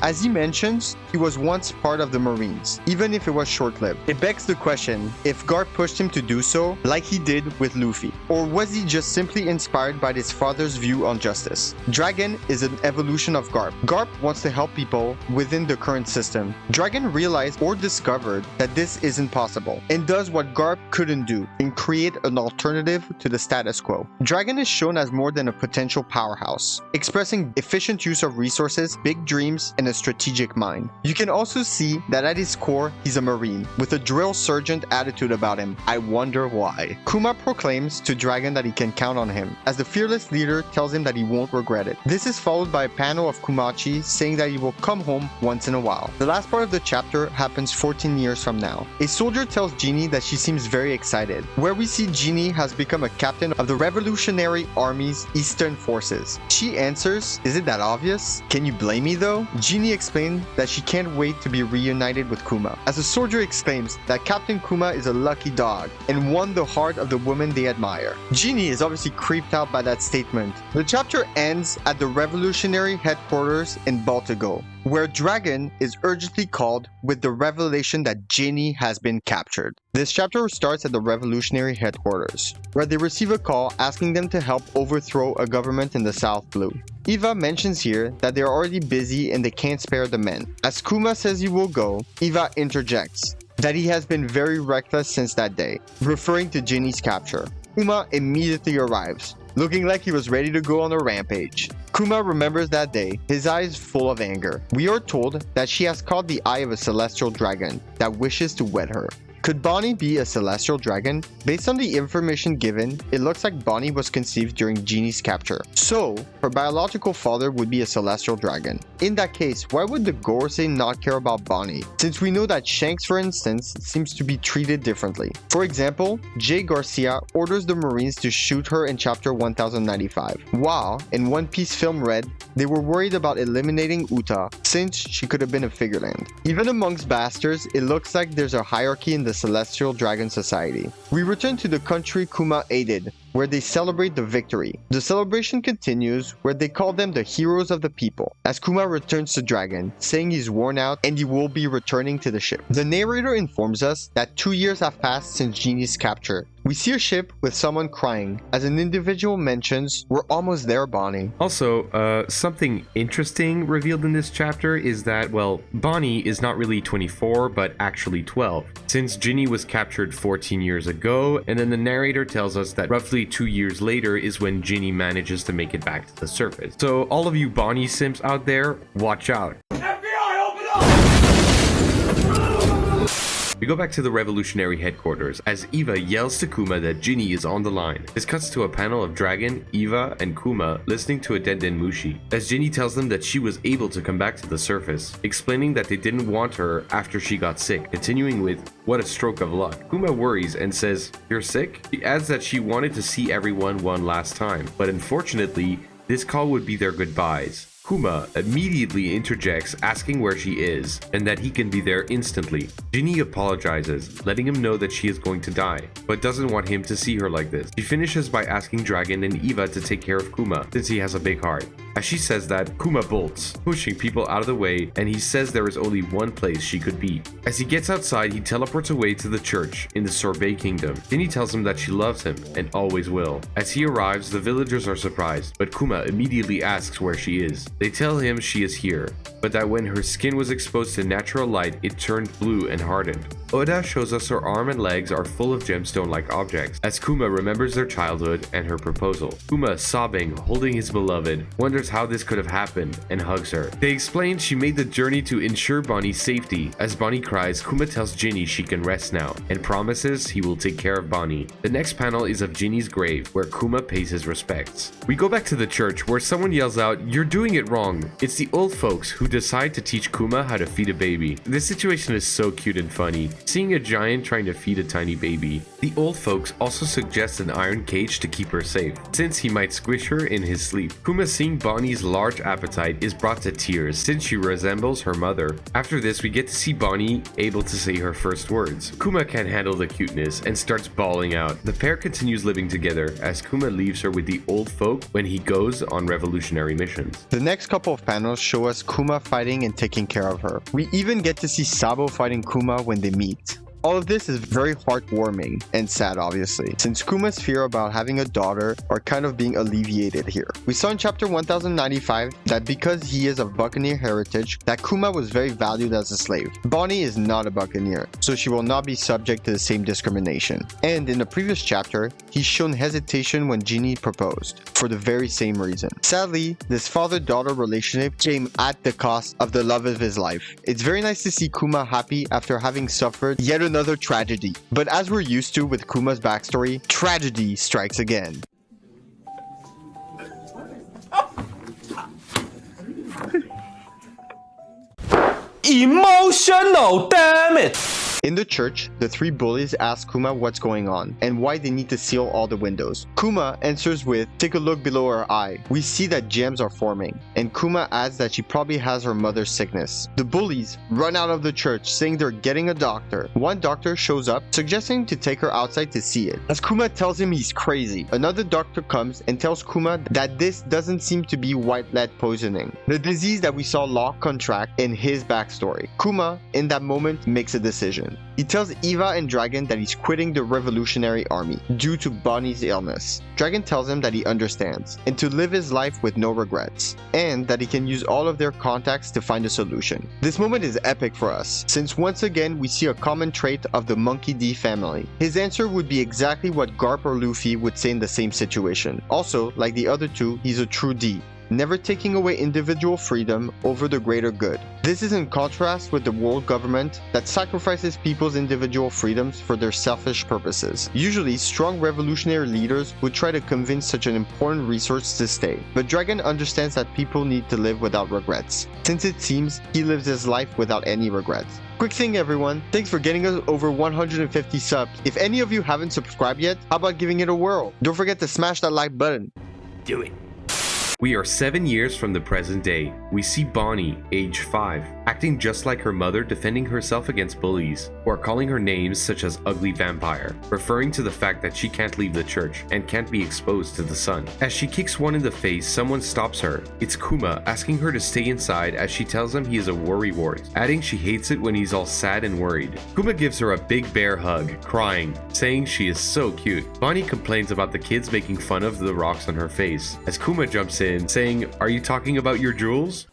S3: As he mentions, he was once part of the Marines, even if it was short-lived. It begs the question if Garp pushed him to do so, like he did with Luffy, or was he just simply inspired by his father's view on justice? Dragon is an evolution of Garp. Garp wants to help people within the current system. Dragon realized or discovered that this isn't possible, and does what Garp couldn't do, and create an alternative to the status quo. Dragon is shown as more than a potential powerhouse, expressing efficient use of resources, big dreams, and a strategic mind. You can also see that at his core, he's a Marine, with a drill sergeant attitude about him. I wonder why. Kuma proclaims to to Dragon that he can count on him, as the fearless leader tells him that he won't regret it. This is followed by a panel of Kumachi saying that he will come home once in a while. The last part of the chapter happens 14 years from now. A soldier tells Jeannie that she seems very excited, where we see Jeannie has become a captain of the Revolutionary Army's Eastern Forces. She answers, "Is it that obvious? Can you blame me though?" Jeannie explained that she can't wait to be reunited with Kuma, as the soldier exclaims that Captain Kuma is a lucky dog and won the heart of the woman they admire. Jeannie is obviously creeped out by that statement. The chapter ends at the Revolutionary headquarters in Baltigo, where Dragon is urgently called with the revelation that Jeannie has been captured. This chapter starts at the Revolutionary headquarters, where they receive a call asking them to help overthrow a government in the South Blue. Eva mentions here that they are already busy and they can't spare the men. As Kuma says he will go, Eva interjects that he has been very reckless since that day, referring to Jeannie's capture. Kuma immediately arrives, looking like he was ready to go on a rampage. Kuma remembers that day, his eyes full of anger. We are told that she has caught the eye of a celestial dragon that wishes to wed her. Could Bonnie be a celestial dragon? Based on the information given, it looks like Bonnie was conceived during Jeannie's capture. So, her biological father would be a celestial dragon. In that case, why would the Gorosei not care about Bonnie? Since we know that Shanks, for instance, seems to be treated differently. For example, Jay Garcia orders the Marines to shoot her in chapter 1095, while in One Piece film Red, they were worried about eliminating Uta since she could have been a figureland. Even amongst bastards, it looks like there's a hierarchy in the Celestial Dragon Society. We return to the country Kuma aided, where they celebrate the victory. The celebration continues, where they call them the heroes of the people, as Kuma returns to Dragon, saying he's worn out and he will be returning to the ship. The narrator informs us that 2 years have passed since Jeannie's capture. We see a ship with someone crying, as an individual mentions, "We're almost there, Bonnie."
S4: Also, something interesting revealed in this chapter is that, well, Bonnie is not really 24, but actually 12, since Ginny was captured 14 years ago, and then the narrator tells us that roughly 2 years later is when Ginny manages to make it back to the surface. So all of you Bonnie simps out there, watch out. We go back to the Revolutionary headquarters as Eva yells to Kuma that Ginny is on the line. This cuts to a panel of Dragon, Eva, and Kuma listening to a Denden Mushi, as Ginny tells them that she was able to come back to the surface, explaining that they didn't want her after she got sick, continuing with, "What a stroke of luck." Kuma worries and says, "You're sick?" She adds that she wanted to see everyone one last time, but unfortunately, this call would be their goodbyes. Kuma immediately interjects, asking where she is, and that he can be there instantly. Ginny apologizes, letting him know that she is going to die, but doesn't want him to see her like this. She finishes by asking Dragon and Eva to take care of Kuma, since he has a big heart. As she says that, Kuma bolts, pushing people out of the way, and he says there is only one place she could be. As he gets outside, he teleports away to the church in the Sorbet Kingdom. Ginny tells him that she loves him, and always will. As he arrives, the villagers are surprised, but Kuma immediately asks where she is. They tell him she is here, but that when her skin was exposed to natural light, it turned blue and hardened. Oda shows us her arm and legs are full of gemstone-like objects, as Kuma remembers their childhood and her proposal. Kuma, sobbing, holding his beloved, wonders how this could have happened, and hugs her. They explain she made the journey to ensure Bonnie's safety. As Bonnie cries, Kuma tells Ginny she can rest now, and promises he will take care of Bonnie. The next panel is of Ginny's grave, where Kuma pays his respects. We go back to the church, where someone yells out, "You're doing it wrong." It's the old folks who decide to teach Kuma how to feed a baby. This situation is so cute and funny, seeing a giant trying to feed a tiny baby. The old folks also suggest an iron cage to keep her safe, since he might squish her in his sleep. Kuma, seeing Bonnie's large appetite, is brought to tears since she resembles her mother. After this, we get to see Bonnie able to say her first words. Kuma can't handle the cuteness and starts bawling out. The pair continues living together as Kuma leaves her with the old folk when he goes on revolutionary missions.
S3: The next couple of panels show us Kuma fighting and taking care of her. We even get to see Sabo fighting Kuma when they meet. All of this is very heartwarming and sad, obviously, since Kuma's fear about having a daughter are kind of being alleviated here. We saw in chapter 1095 that because he is of Buccaneer heritage, that Kuma was very valued as a slave. Bonnie is not a Buccaneer, so she will not be subject to the same discrimination. And in the previous chapter, he's shown hesitation when Ginny proposed, for the very same reason. Sadly, this father-daughter relationship came at the cost of the love of his life. It's very nice to see Kuma happy after having suffered yet another another tragedy. But as we're used to with Kuma's backstory, tragedy strikes again.
S1: Emotional, damn it!
S3: In the church, the three bullies ask Kuma what's going on and why they need to seal all the windows. Kuma answers with, "Take a look below her eye." We see that gems are forming, and Kuma adds that she probably has her mother's sickness. The bullies run out of the church saying they're getting a doctor. One doctor shows up, suggesting to take her outside to see it. As Kuma tells him he's crazy, another doctor comes and tells Kuma that this doesn't seem to be white lead poisoning, the disease that we saw Locke contract in his backstory. Kuma, in that moment, makes a decision. He tells Eva and Dragon that he's quitting the Revolutionary Army due to Bonnie's illness. Dragon tells him that he understands, and to live his life with no regrets, and that he can use all of their contacts to find a solution. This moment is epic for us, since once again we see a common trait of the Monkey D family. His answer would be exactly what Garp or Luffy would say in the same situation. Also, like the other two, he's a true D, never taking away individual freedom over the greater good. This is in contrast with the world government that sacrifices people's individual freedoms for their selfish purposes. Usually, strong revolutionary leaders would try to convince such an important resource to stay, but Dragon understands that people need to live without regrets, since it seems he lives his life without any regrets. Quick thing everyone, thanks for getting us over 150 subs. If any of you haven't subscribed yet, how about giving it a whirl? Don't forget to smash that like button.
S1: Do it.
S4: We are 7 years from the present day. We see Bonnie, age 5, acting just like her mother, defending herself against bullies, who are calling her names such as ugly vampire, referring to the fact that she can't leave the church and can't be exposed to the sun. As she kicks one in the face, someone stops her. It's Kuma, asking her to stay inside as she tells him he is a worrywart, adding she hates it when he's all sad and worried. Kuma gives her a big bear hug, crying, saying she is so cute. Bonnie complains about the kids making fun of the rocks on her face, as Kuma jumps in, saying, "Are you talking about your jewels?"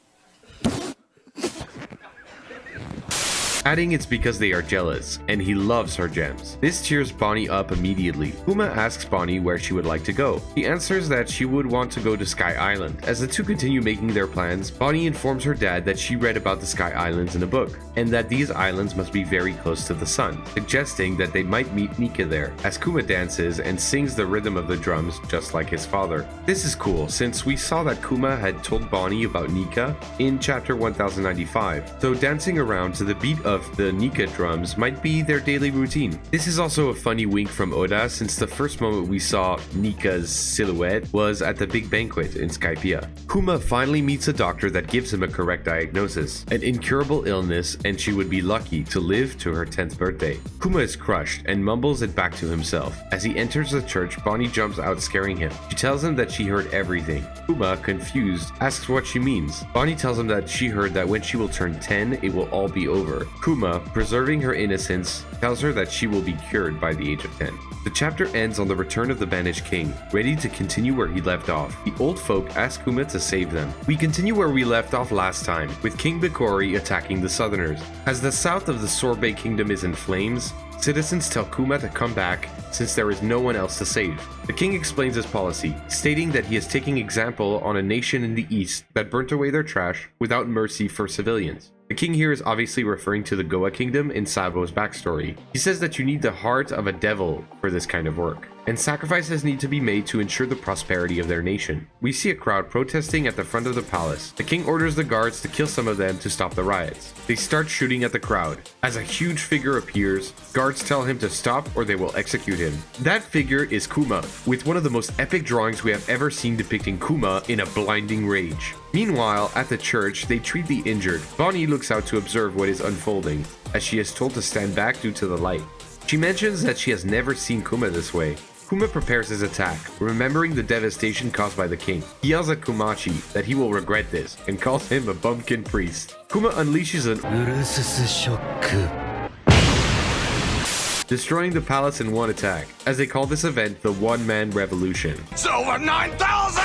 S4: Adding it's because they are jealous, and he loves her gems. This cheers Bonnie up immediately. Kuma asks Bonnie where she would like to go. She answers that she would want to go to Sky Island. As the two continue making their plans, Bonnie informs her dad that she read about the Sky Islands in a book, and that these islands must be very close to the sun, suggesting that they might meet Nika there, as Kuma dances and sings the rhythm of the drums just like his father. This is cool, since we saw that Kuma had told Bonnie about Nika in chapter 1095, so dancing around to the beat of the Nika drums might be their daily routine. This is also a funny wink from Oda, since the first moment we saw Nika's silhouette was at the big banquet in Skypiea. Kuma finally meets a doctor that gives him a correct diagnosis, an incurable illness, and she would be lucky to live to her 10th birthday. Kuma is crushed and mumbles it back to himself. As he enters the church, Bonnie jumps out scaring him. She tells him that she heard everything. Kuma, confused, asks what she means. Bonnie tells him that she heard that when she will turn 10, it will all be over. Kuma, preserving her innocence, tells her that she will be cured by the age of 10. The chapter ends on the return of the banished king, ready to continue where he left off. The old folk ask Kuma to save them. We continue where we left off last time, with King Bikori attacking the southerners. As the south of the Sorbet kingdom is in flames, citizens tell Kuma to come back since there is no one else to save. The king explains his policy, stating that he is taking example on a nation in the east that burnt away their trash without mercy for civilians. The king here is obviously referring to the Goa kingdom in Sabo's backstory. He says that you need the heart of a devil for this kind of work, and sacrifices need to be made to ensure the prosperity of their nation. We see a crowd protesting at the front of the palace. The king orders the guards to kill some of them to stop the riots. They start shooting at the crowd. As a huge figure appears, guards tell him to stop or they will execute him. That figure is Kuma, with one of the most epic drawings we have ever seen depicting Kuma in a blinding rage. Meanwhile, at the church, they treat the injured. Bonnie looks out to observe what is unfolding, as she is told to stand back due to the light. She mentions that she has never seen Kuma this way. Kuma prepares his attack, remembering the devastation caused by the king. He yells at Kumachi that he will regret this, and calls him a bumpkin priest. Kuma unleashes an destroying the palace in one attack, as they call this event the one-man revolution.
S1: It's over 9,000!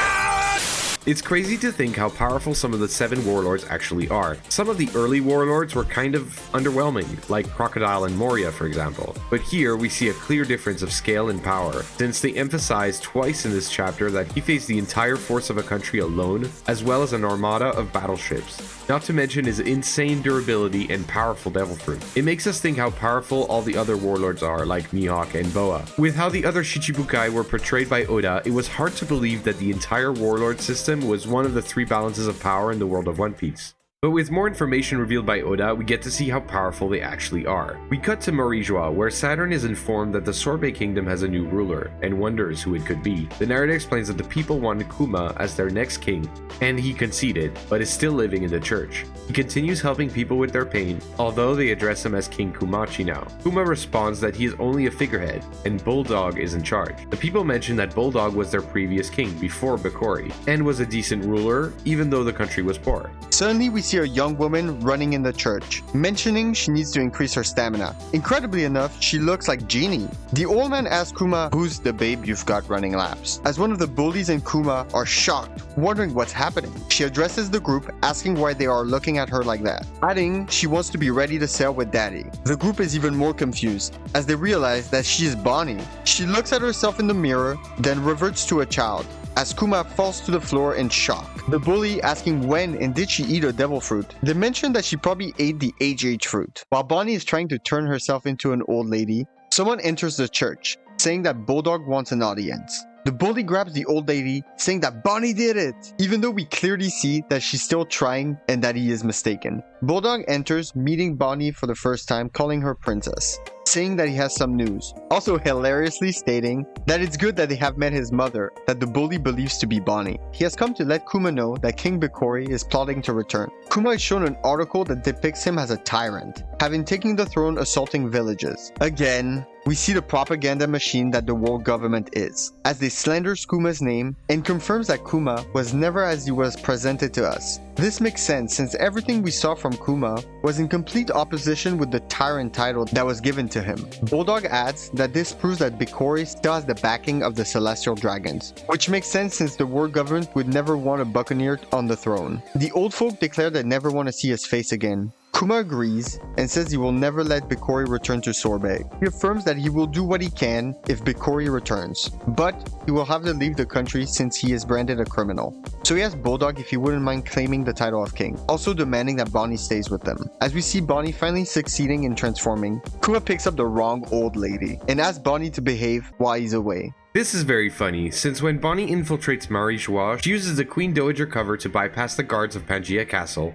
S4: It's crazy to think how powerful some of the 7 warlords actually are. Some of the early warlords were kind of underwhelming, like Crocodile and Moria for example. But here we see a clear difference of scale and power, since they emphasize twice in this chapter that he faced the entire force of a country alone, as well as an armada of battleships. not to mention his insane durability and powerful devil fruit. It makes us think how powerful all the other warlords are, like Mihawk and Boa. With how the other Shichibukai were portrayed by Oda, it was hard to believe that the entire warlord system was one of the 3 balances of power in the world of One Piece. But with more information revealed by Oda, we get to see how powerful they actually are. We cut to Marijua, where Saturn is informed that the Sorbet Kingdom has a new ruler, and wonders who it could be. The narrator explains that the people wanted Kuma as their next king, and he conceded, but is still living in the church. He continues helping people with their pain, although they address him as King Kumachi now. Kuma responds that he is only a figurehead, and Bulldog is in charge. The people mention that Bulldog was their previous king before Bakori, and was a decent ruler, even though the country was poor.
S3: Suddenly, we see a young woman running in the church, mentioning she needs to increase her stamina. Incredibly enough, she looks like Genie. The old man asks Kuma, "Who's the babe you've got running laps?" As one of the bullies and Kuma are shocked, wondering what's happening. She addresses the group, asking why they are looking at her like that, adding she wants to be ready to sail with Daddy. The group is even more confused, as they realize that she is Bonnie. She looks at herself in the mirror, then reverts to a child, as Kuma falls to the floor in shock. The bully asking when and did she eat a devil fruit. They mention that she probably ate the HH fruit. While Bonnie is trying to turn herself into an old lady, someone enters the church, saying that Bulldog wants an audience. The bully grabs the old lady, saying that Bonnie did it, even though we clearly see that she's still trying and that he is mistaken. Bulldog enters, meeting Bonnie for the first time, calling her princess, saying that he has some news, also hilariously stating that it's good that they have met his mother, that the bully believes to be Bonnie. He has come to let Kuma know that King Bakori is plotting to return. Kuma is shown an article that depicts him as a tyrant, having taken the throne, assaulting villages. Again, we see the propaganda machine that the world government is, as they slander Kuma's name and confirms that Kuma was never as he was presented to us. This makes sense since everything we saw from Kuma was in complete opposition with the tyrant title that was given to him. Bulldog adds that this proves that Bakori still has the backing of the Celestial Dragons, which makes sense since the world government would never want a buccaneer on the throne. The old folk declare they never want to see his face again. Kuma agrees and says he will never let Bakori return to Sorbet. He affirms that he will do what he can if Bakori returns, but he will have to leave the country since he is branded a criminal. So he asks Bulldog if he wouldn't mind claiming the title of king, also demanding that Bonnie stays with them. As we see Bonnie finally succeeding in transforming, Kuma picks up the wrong old lady and asks Bonnie to behave while he's away.
S4: This is very funny, since when Bonnie infiltrates Marijua, she uses the Queen Dowager cover to bypass the guards of Pangaea Castle,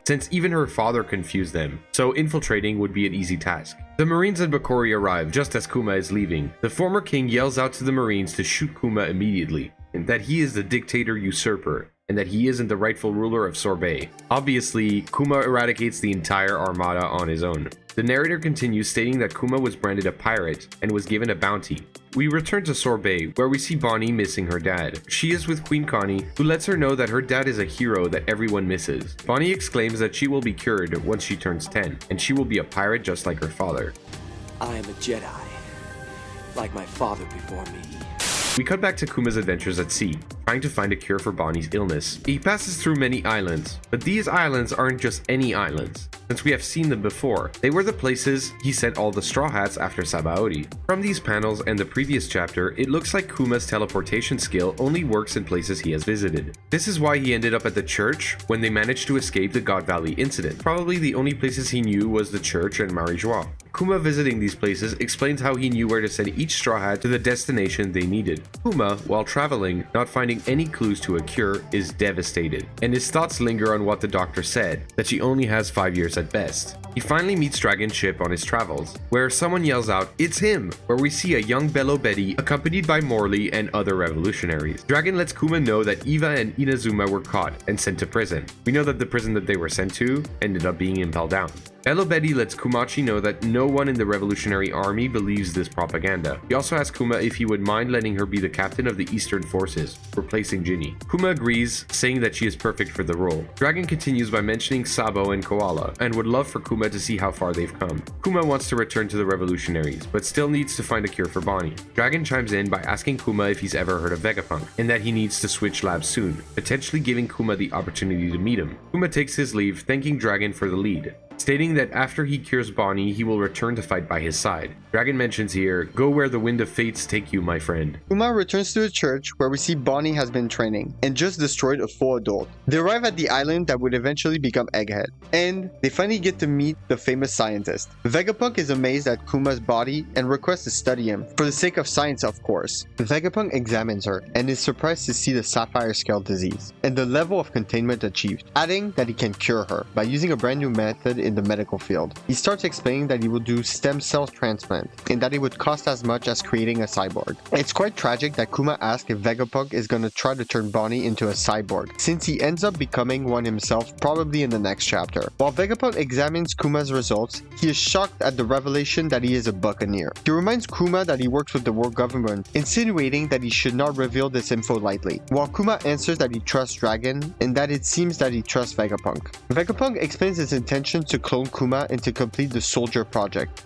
S4: since even her father confused them, so infiltrating would be an easy task. The Marines and Bakori arrive just as Kuma is leaving. The former king yells out to the Marines to shoot Kuma immediately, and that he is the dictator usurper, and that he isn't the rightful ruler of Sorbet. Obviously, Kuma eradicates the entire armada on his own. The narrator continues stating that Kuma was branded a pirate and was given a bounty. We return to Sorbet, where we see Bonnie missing her dad. She is with Queen Connie, who lets her know that her dad is a hero that everyone misses. Bonnie exclaims that she will be cured once she turns 10, and she will be a pirate just like her father.
S6: I am a Jedi, like my father before me.
S4: We cut back to Kuma's adventures at sea, trying to find a cure for Bonnie's illness. He passes through many islands, but these islands aren't just any islands, since we have seen them before. They were the places he sent all the Straw Hats after Sabaody. From these panels and the previous chapter, it looks like Kuma's teleportation skill only works in places he has visited. This is why he ended up at the church when they managed to escape the God Valley incident. Probably the only places he knew was the church and Marijua. Kuma visiting these places explains how he knew where to send each Straw Hat to the destination they needed. Kuma, while traveling, not finding any clues to a cure, is devastated, and his thoughts linger on what the doctor said, that she only has 5 years at best. He finally meets Dragon's ship on his travels, where someone yells out, "It's him!" where we see a young Bello Betty accompanied by Morley and other revolutionaries. Dragon lets Kuma know that Eva and Inazuma were caught and sent to prison. We know that the prison that they were sent to ended up being impelled down. Bello Betty lets Kumachi know that no one in the revolutionary army believes this propaganda. He also asks Kuma if he would mind letting her be the captain of the Eastern forces, replacing Ginny. Kuma agrees, saying that she is perfect for the role. Dragon continues by mentioning Sabo and Koala, and would love for Kuma to see how far they've come. Kuma wants to return to the revolutionaries, but still needs to find a cure for Bonnie. Dragon chimes in by asking Kuma if he's ever heard of Vegapunk, and that he needs to switch labs soon, potentially giving Kuma the opportunity to meet him. Kuma takes his leave, thanking Dragon for the lead. stating that after he cures Bonnie, he will return to fight by his side. Dragon mentions here, "Go where the wind of fates take you, my friend."
S3: Kuma returns to the church where we see Bonnie has been training and just destroyed a full adult. They arrive at the island that would eventually become Egghead, and they finally get to meet the famous scientist. Vegapunk is amazed at Kuma's body and requests to study him, for the sake of science of course. Vegapunk examines her and is surprised to see the sapphire scale disease and the level of containment achieved, adding that he can cure her by using a brand new method in the medical field. He starts explaining that he will do stem cell transplant and that it would cost as much as creating a cyborg. It's quite tragic that Kuma asks if Vegapunk is going to try to turn Bonnie into a cyborg, since he ends up becoming one himself probably in the next chapter. While Vegapunk examines Kuma's results, he is shocked at the revelation that he is a buccaneer. He reminds Kuma that he works with the world government, insinuating that he should not reveal this info lightly, while Kuma answers that he trusts Dragon and that it seems that he trusts Vegapunk. Vegapunk explains his intention to clone Kuma and to complete the soldier project.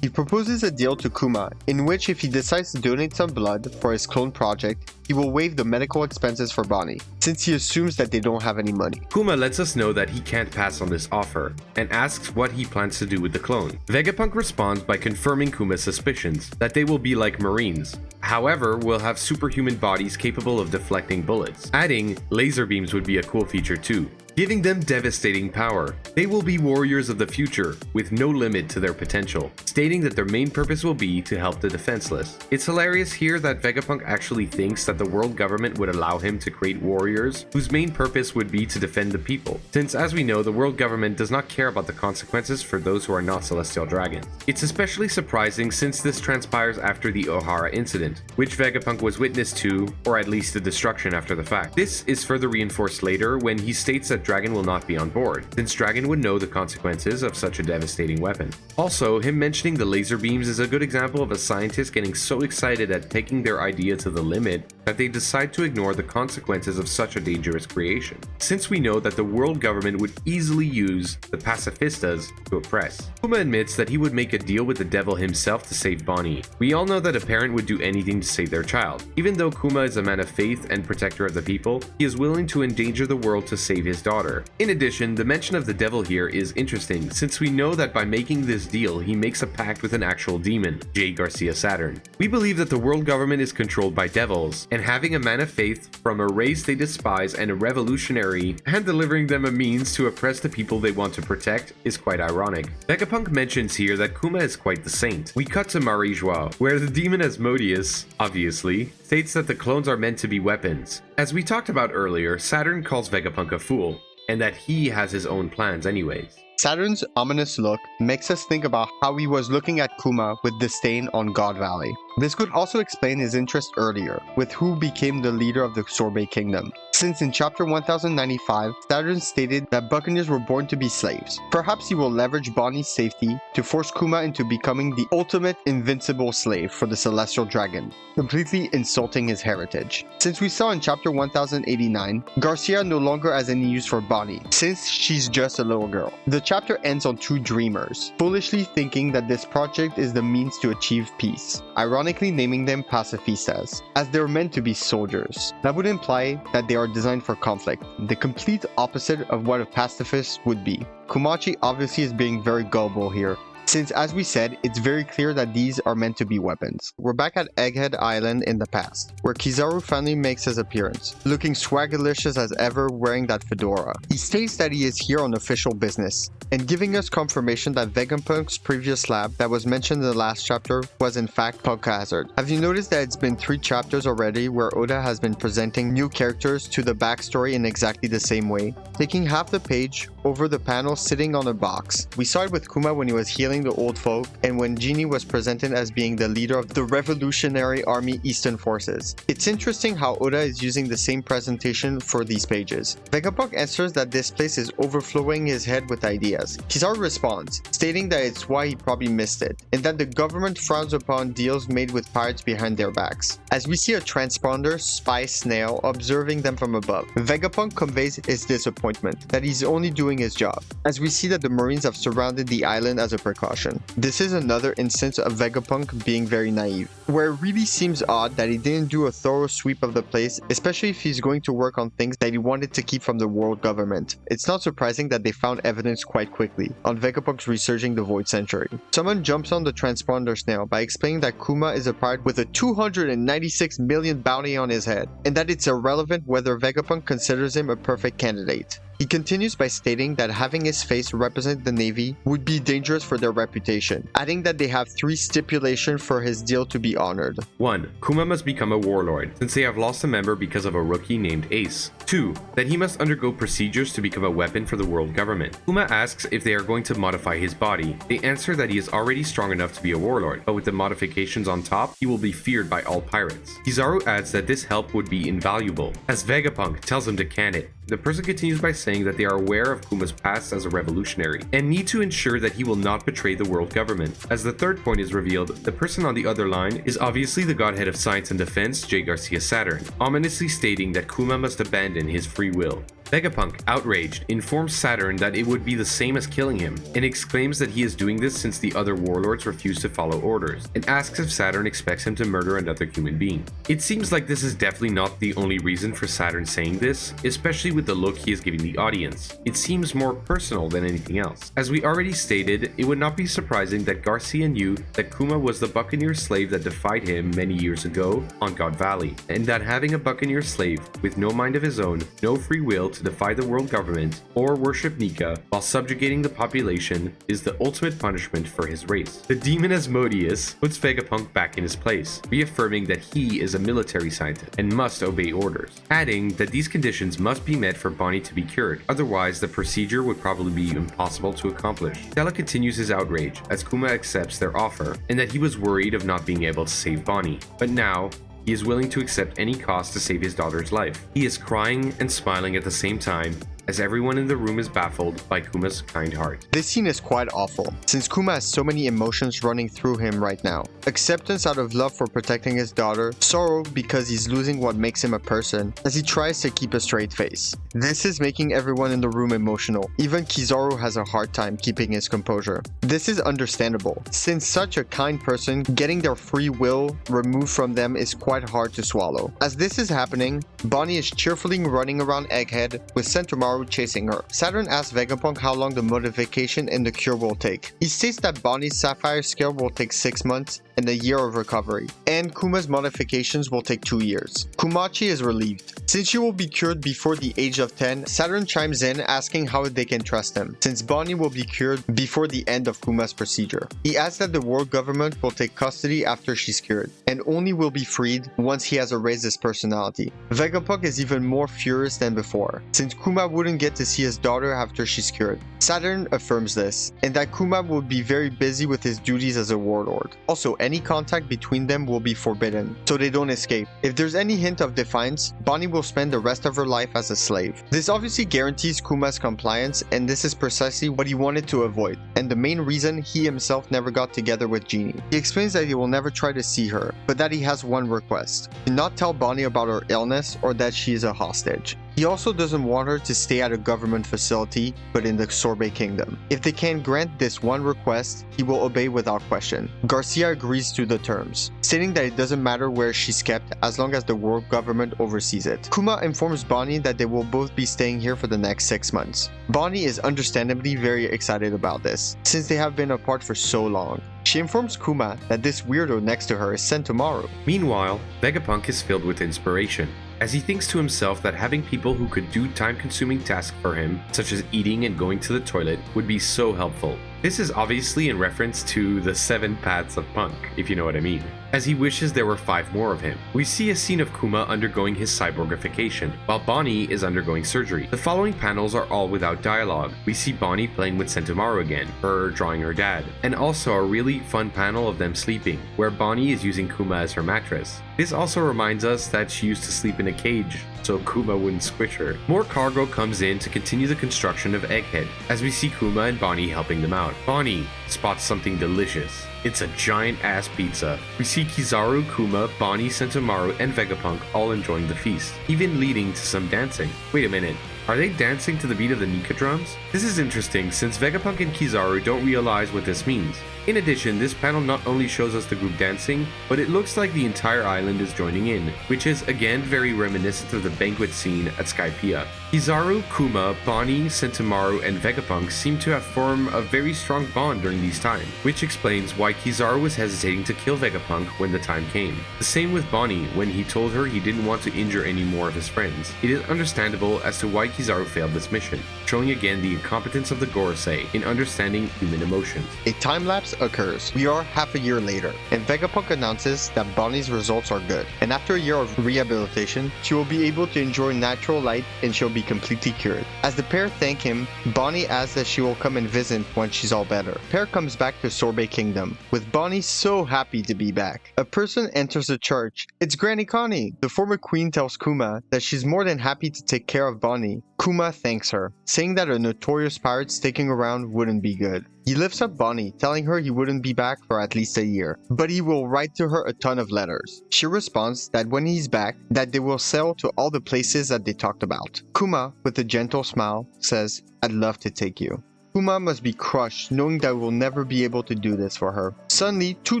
S3: He proposes a deal to Kuma, in which if he decides to donate some blood for his clone project, he will waive the medical expenses for Bonnie, since he assumes that they don't have any money.
S4: Kuma lets us know that he can't pass on this offer, and asks what he plans to do with the clone. Vegapunk responds by confirming Kuma's suspicions, that they will be like Marines. However, will have superhuman bodies capable of deflecting bullets, adding laser beams would be a cool feature too, giving them devastating power. They will be warriors of the future, with no limit to their potential, stating that their main purpose will be to help the defenseless. It's hilarious here that Vegapunk actually thinks that the world government would allow him to create warriors whose main purpose would be to defend the people, since as we know, the world government does not care about the consequences for those who are not celestial dragons. It's especially surprising since this transpires after the Ohara incident, which Vegapunk was witness to, or at least the destruction after the fact. This is further reinforced later when he states that Dragon will not be on board, since Dragon would know the consequences of such a devastating weapon. Also, him mentioning the laser beams is a good example of a scientist getting so excited at taking their idea to the limit that they decide to ignore the consequences of such a dangerous creation, since we know that the world government would easily use the pacifistas to oppress. Kuma admits that he would make a deal with the devil himself to save Bonnie. We all know that a parent would do anything to save their child. Even though Kuma is a man of faith and protector of the people, he is willing to endanger the world to save his daughter. In addition, the mention of the devil here is interesting, since we know that by making this deal, he makes a pact with an actual demon, J. Garcia Saturn. We believe that the world government is controlled by devils, and having a man of faith from a race they despise and a revolutionary, and delivering them a means to oppress the people they want to protect is quite ironic. Vegapunk mentions here that Kuma is quite the saint. We cut to Marie-Joie, where the demon Asmodeus, obviously, states that the clones are meant to be weapons. As we talked about earlier, Saturn calls Vegapunk a fool, and that he has his own plans anyways.
S3: Saturn's ominous look makes us think about how he was looking at Kuma with disdain on God Valley. This could also explain his interest earlier, with who became the leader of the Sorbet Kingdom, since in chapter 1095, Saturn stated that Buccaneers were born to be slaves. Perhaps he will leverage Bonnie's safety to force Kuma into becoming the ultimate invincible slave for the Celestial Dragon, completely insulting his heritage. Since we saw in chapter 1089, Garcia no longer has any use for Bonnie, since she's just a little girl. The chapter ends on two dreamers, foolishly thinking that this project is the means to achieve peace, ironically naming them pacifistas, as they're meant to be soldiers. That would imply that they are designed for conflict, the complete opposite of what a pacifist would be. Kumachi obviously is being very gullible here, since as we said, it's very clear that these are meant to be weapons. We're back at Egghead Island in the past, where Kizaru finally makes his appearance, looking swagalicious as ever wearing that fedora. He states that he is here on official business, and giving us confirmation that Vegapunk's previous lab that was mentioned in the last chapter was in fact Punk Hazard. Have you noticed that it's been 3 chapters already where Oda has been presenting new characters to the backstory in exactly the same way, taking half the page over the panel sitting on a box. We saw it with Kuma when he was healing the old folk, and when Genie was presented as being the leader of the Revolutionary Army Eastern Forces. It's interesting how Oda is using the same presentation for these pages. Vegapunk answers that this place is overflowing his head with ideas. Kizaru responds, stating that it's why he probably missed it, and that the government frowns upon deals made with pirates behind their backs. As we see a transponder spy snail observing them from above, Vegapunk conveys his disappointment, that he's only doing doing his job, as we see that the Marines have surrounded the island as a precaution. This is another instance of Vegapunk being very naive, where it really seems odd that he didn't do a thorough sweep of the place, especially if he's going to work on things that he wanted to keep from the world government. It's not surprising that they found evidence quite quickly on Vegapunk's researching the Void Century. Someone jumps on the transponder snail by explaining that Kuma is a pirate with a 296 million bounty on his head, and that it's irrelevant whether Vegapunk considers him a perfect candidate. He continues by stating that having his face represent the Navy would be dangerous for their reputation, adding that they have 3 stipulations for his deal to be honored.
S4: 1. Kuma must become a warlord, since they have lost a member because of a rookie named Ace. 2. That he must undergo procedures to become a weapon for the world government. Kuma asks if they are going to modify his body. They answer that he is already strong enough to be a warlord, but with the modifications on top, he will be feared by all pirates. Kizaru adds that this help would be invaluable, as Vegapunk tells him to can it. The person continues by saying that they are aware of Kuma's past as a revolutionary, and need to ensure that he will not betray the world government. As the third point is revealed, the person on the other line is obviously the godhead of science and defense, J. Garcia Saturn, ominously stating that Kuma must abandon his free will. Vegapunk, outraged, informs Saturn that it would be the same as killing him, and exclaims that he is doing this since the other warlords refuse to follow orders, and asks if Saturn expects him to murder another human being. It seems like this is definitely not the only reason for Saturn saying this, especially with the look he is giving the audience. It seems more personal than anything else. As we already stated, it would not be surprising that Garcia knew that Kuma was the buccaneer slave that defied him many years ago on God Valley, and that having a buccaneer slave with no mind of his own, no free will to defy the world government or worship Nika while subjugating the population is the ultimate punishment for his race. The demon Asmodeus puts Vegapunk back in his place, reaffirming that he is a military scientist and must obey orders, adding that these conditions must be met for Bonnie to be cured, otherwise the procedure would probably be impossible to accomplish. Stella continues his outrage as Kuma accepts their offer, and that he was worried of not being able to save Bonnie, but now he is willing to accept any cost to save his daughter's life. He is crying and smiling at the same time, as everyone in the room is baffled by Kuma's kind heart.
S3: This scene is quite awful, since Kuma has so many emotions running through him right now. Acceptance out of love for protecting his daughter, sorrow because he's losing what makes him a person, as he tries to keep a straight face. This is making everyone in the room emotional. Even Kizaru has a hard time keeping his composure. This is understandable, since such a kind person, getting their free will removed from them is quite hard to swallow. As this is happening, Bonnie is cheerfully running around Egghead with Sentomaru chasing her. Saturn asks Vegapunk how long the modification and the cure will take. He states that Bonnie's Sapphire scale will take 6 months and a year of recovery, and Kuma's modifications will take 2 years. Kumachi is relieved. Since she will be cured before the age of 10, Saturn chimes in asking how they can trust him, since Bonnie will be cured before the end of Kuma's procedure. He asks that the world government will take custody after she's cured, and only will be freed once he has erased his personality. Vegapunk is even more furious than before, since Kuma wouldn't get to see his daughter after she's cured. Saturn affirms this, and that Kuma will be very busy with his duties as a warlord. Also, any contact between them will be forbidden, so they don't escape. If there's any hint of defiance, Bonnie will spend the rest of her life as a slave. This obviously guarantees Kuma's compliance, and this is precisely what he wanted to avoid, and the main reason he himself never got together with Genie. He explains that he will never try to see her, but that he has one request: to not tell Bonnie about her illness or that she is a hostage. He also doesn't want her to stay at a government facility, but in the Sorbet Kingdom. If they can grant this one request, he will obey without question. Garcia agrees to the terms, stating that it doesn't matter where she's kept as long as the world government oversees it. Kuma informs Bonnie that they will both be staying here for the next 6 months. Bonnie is understandably very excited about this, since they have been apart for so long. She informs Kuma that this weirdo next to her is Sentomaru.
S4: Meanwhile, Vegapunk is filled with inspiration, as he thinks to himself that having people who could do time-consuming tasks for him, such as eating and going to the toilet, would be so helpful. This is obviously in reference to the 7 paths of Punk, if you know what I mean, as he wishes there were 5 more of him. We see a scene of Kuma undergoing his cyborgification, while Bonnie is undergoing surgery. The following panels are all without dialogue. We see Bonnie playing with Sentomaru again, her drawing her dad, and also a really fun panel of them sleeping, where Bonnie is using Kuma as her mattress. This also reminds us that she used to sleep in a cage, so Kuma wouldn't squish her. More cargo comes in to continue the construction of Egghead, as we see Kuma and Bonnie helping them out. Bonnie spots something delicious, It's a giant ass pizza. We see Kizaru, Kuma, Bonnie, Sentomaru, and Vegapunk all enjoying the feast, even leading to some dancing. Wait a minute. Are they dancing to the beat of the Nika drums? This is interesting since Vegapunk and Kizaru don't realize what this means. In addition, this panel not only shows us the group dancing, but it looks like the entire island is joining in, which is again very reminiscent of the banquet scene at Skypiea. Kizaru, Kuma, Bonnie, Sentomaru, and Vegapunk seem to have formed a very strong bond during these times, which explains why Kizaru was hesitating to kill Vegapunk when the time came. The same with Bonnie when he told her he didn't want to injure any more of his friends. It is understandable as to why Kizaru failed this mission, showing again the incompetence of the Gorosei in understanding human emotions.
S3: A time-lapse occurs. We are half a year later, and Vegapunk announces that Bonnie's results are good, and after a year of rehabilitation, she will be able to enjoy natural light and she'll be completely cured. As the pair thank him, Bonnie asks that she will come and visit once she's all better. The pair comes back to Sorbet Kingdom, with Bonnie so happy to be back. A person enters the church. It's Granny Connie! The former queen tells Kuma that she's more than happy to take care of Bonnie. Kuma thanks her, saying that a notorious pirate sticking around wouldn't be good. He lifts up Bonnie, telling her he wouldn't be back for at least a year, but he will write to her a ton of letters. She responds that when he's back, that they will sail to all the places that they talked about. Kuma, with a gentle smile, says, "I'd love to take you." Kuma must be crushed, knowing that we'll never be able to do this for her. Suddenly, two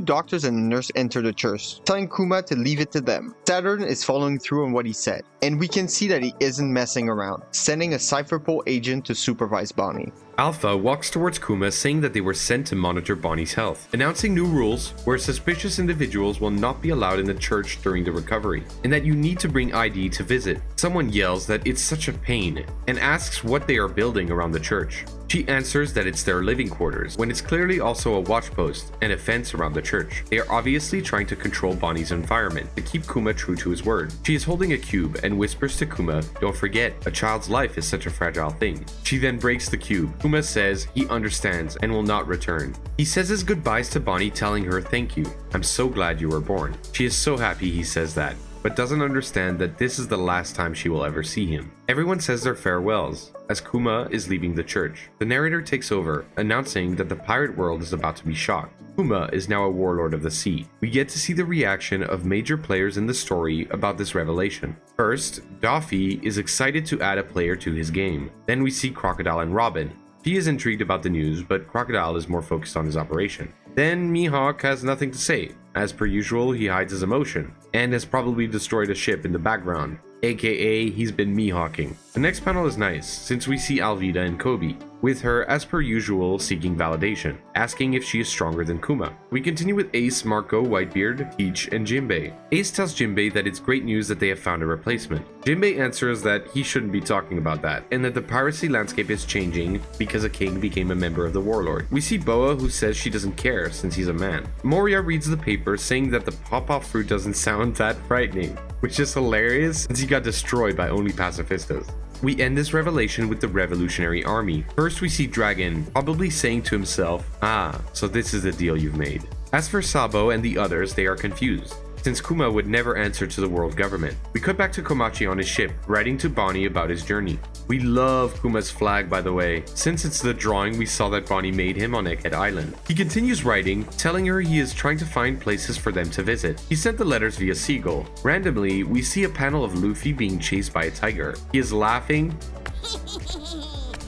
S3: doctors and a nurse enter the church, telling Kuma to leave it to them. Saturn is following through on what he said, and we can see that he isn't messing around, sending a Cypherpole agent to supervise Bonnie.
S4: Alpha walks towards Kuma saying that they were sent to monitor Bonnie's health, announcing new rules where suspicious individuals will not be allowed in the church during the recovery, and that you need to bring ID to visit. Someone yells that it's such a pain, and asks what they are building around the church. She answers that it's their living quarters, when it's clearly also a watch post and a fence around the church. They are obviously trying to control Bonnie's environment to keep Kuma true to his word. She is holding a cube and whispers to Kuma, "Don't forget, a child's life is such a fragile thing." She then breaks the cube. Kuma says he understands and will not return. He says his goodbyes to Bonnie, telling her, "Thank you. I'm so glad you were born." She is so happy he says that, but doesn't understand that this is the last time she will ever see him. Everyone says their farewells as Kuma is leaving the church. The narrator takes over, announcing that the pirate world is about to be shocked. Kuma is now a warlord of the sea. We get to see the reaction of major players in the story about this revelation. First, Daffy is excited to add a player to his game. Then we see Crocodile and Robin. He is intrigued about the news, but Crocodile is more focused on his operation. Then Mihawk has nothing to say. As per usual, he hides his emotion, and has probably destroyed a ship in the background, aka he's been Mihawking. The next panel is nice, since we see Alvida and Kobe, with her as per usual seeking validation, asking if she is stronger than Kuma. We continue with Ace, Marco, Whitebeard, Peach, and Jinbei. Ace tells Jinbei that it's great news that they have found a replacement. Jinbei answers that he shouldn't be talking about that, and that the piracy landscape is changing because a king became a member of the warlord. We see Boa, who says she doesn't care since he's a man. Moria reads the paper saying that the pop-off fruit doesn't sound that frightening, which is hilarious since he got destroyed by only pacifistas. We end this revelation with the Revolutionary Army. First we see Dragon, probably saying to himself, "Ah, so this is the deal you've made." As for Sabo and the others, they are confused, since Kuma would never answer to the world government. We cut back to Komachi on his ship, writing to Bonnie about his journey. We love Kuma's flag, by the way, since it's the drawing we saw that Bonnie made him on Egghead Island. He continues writing, telling her he is trying to find places for them to visit. He sent the letters via Seagull. Randomly, we see a panel of Luffy being chased by a tiger. He is laughing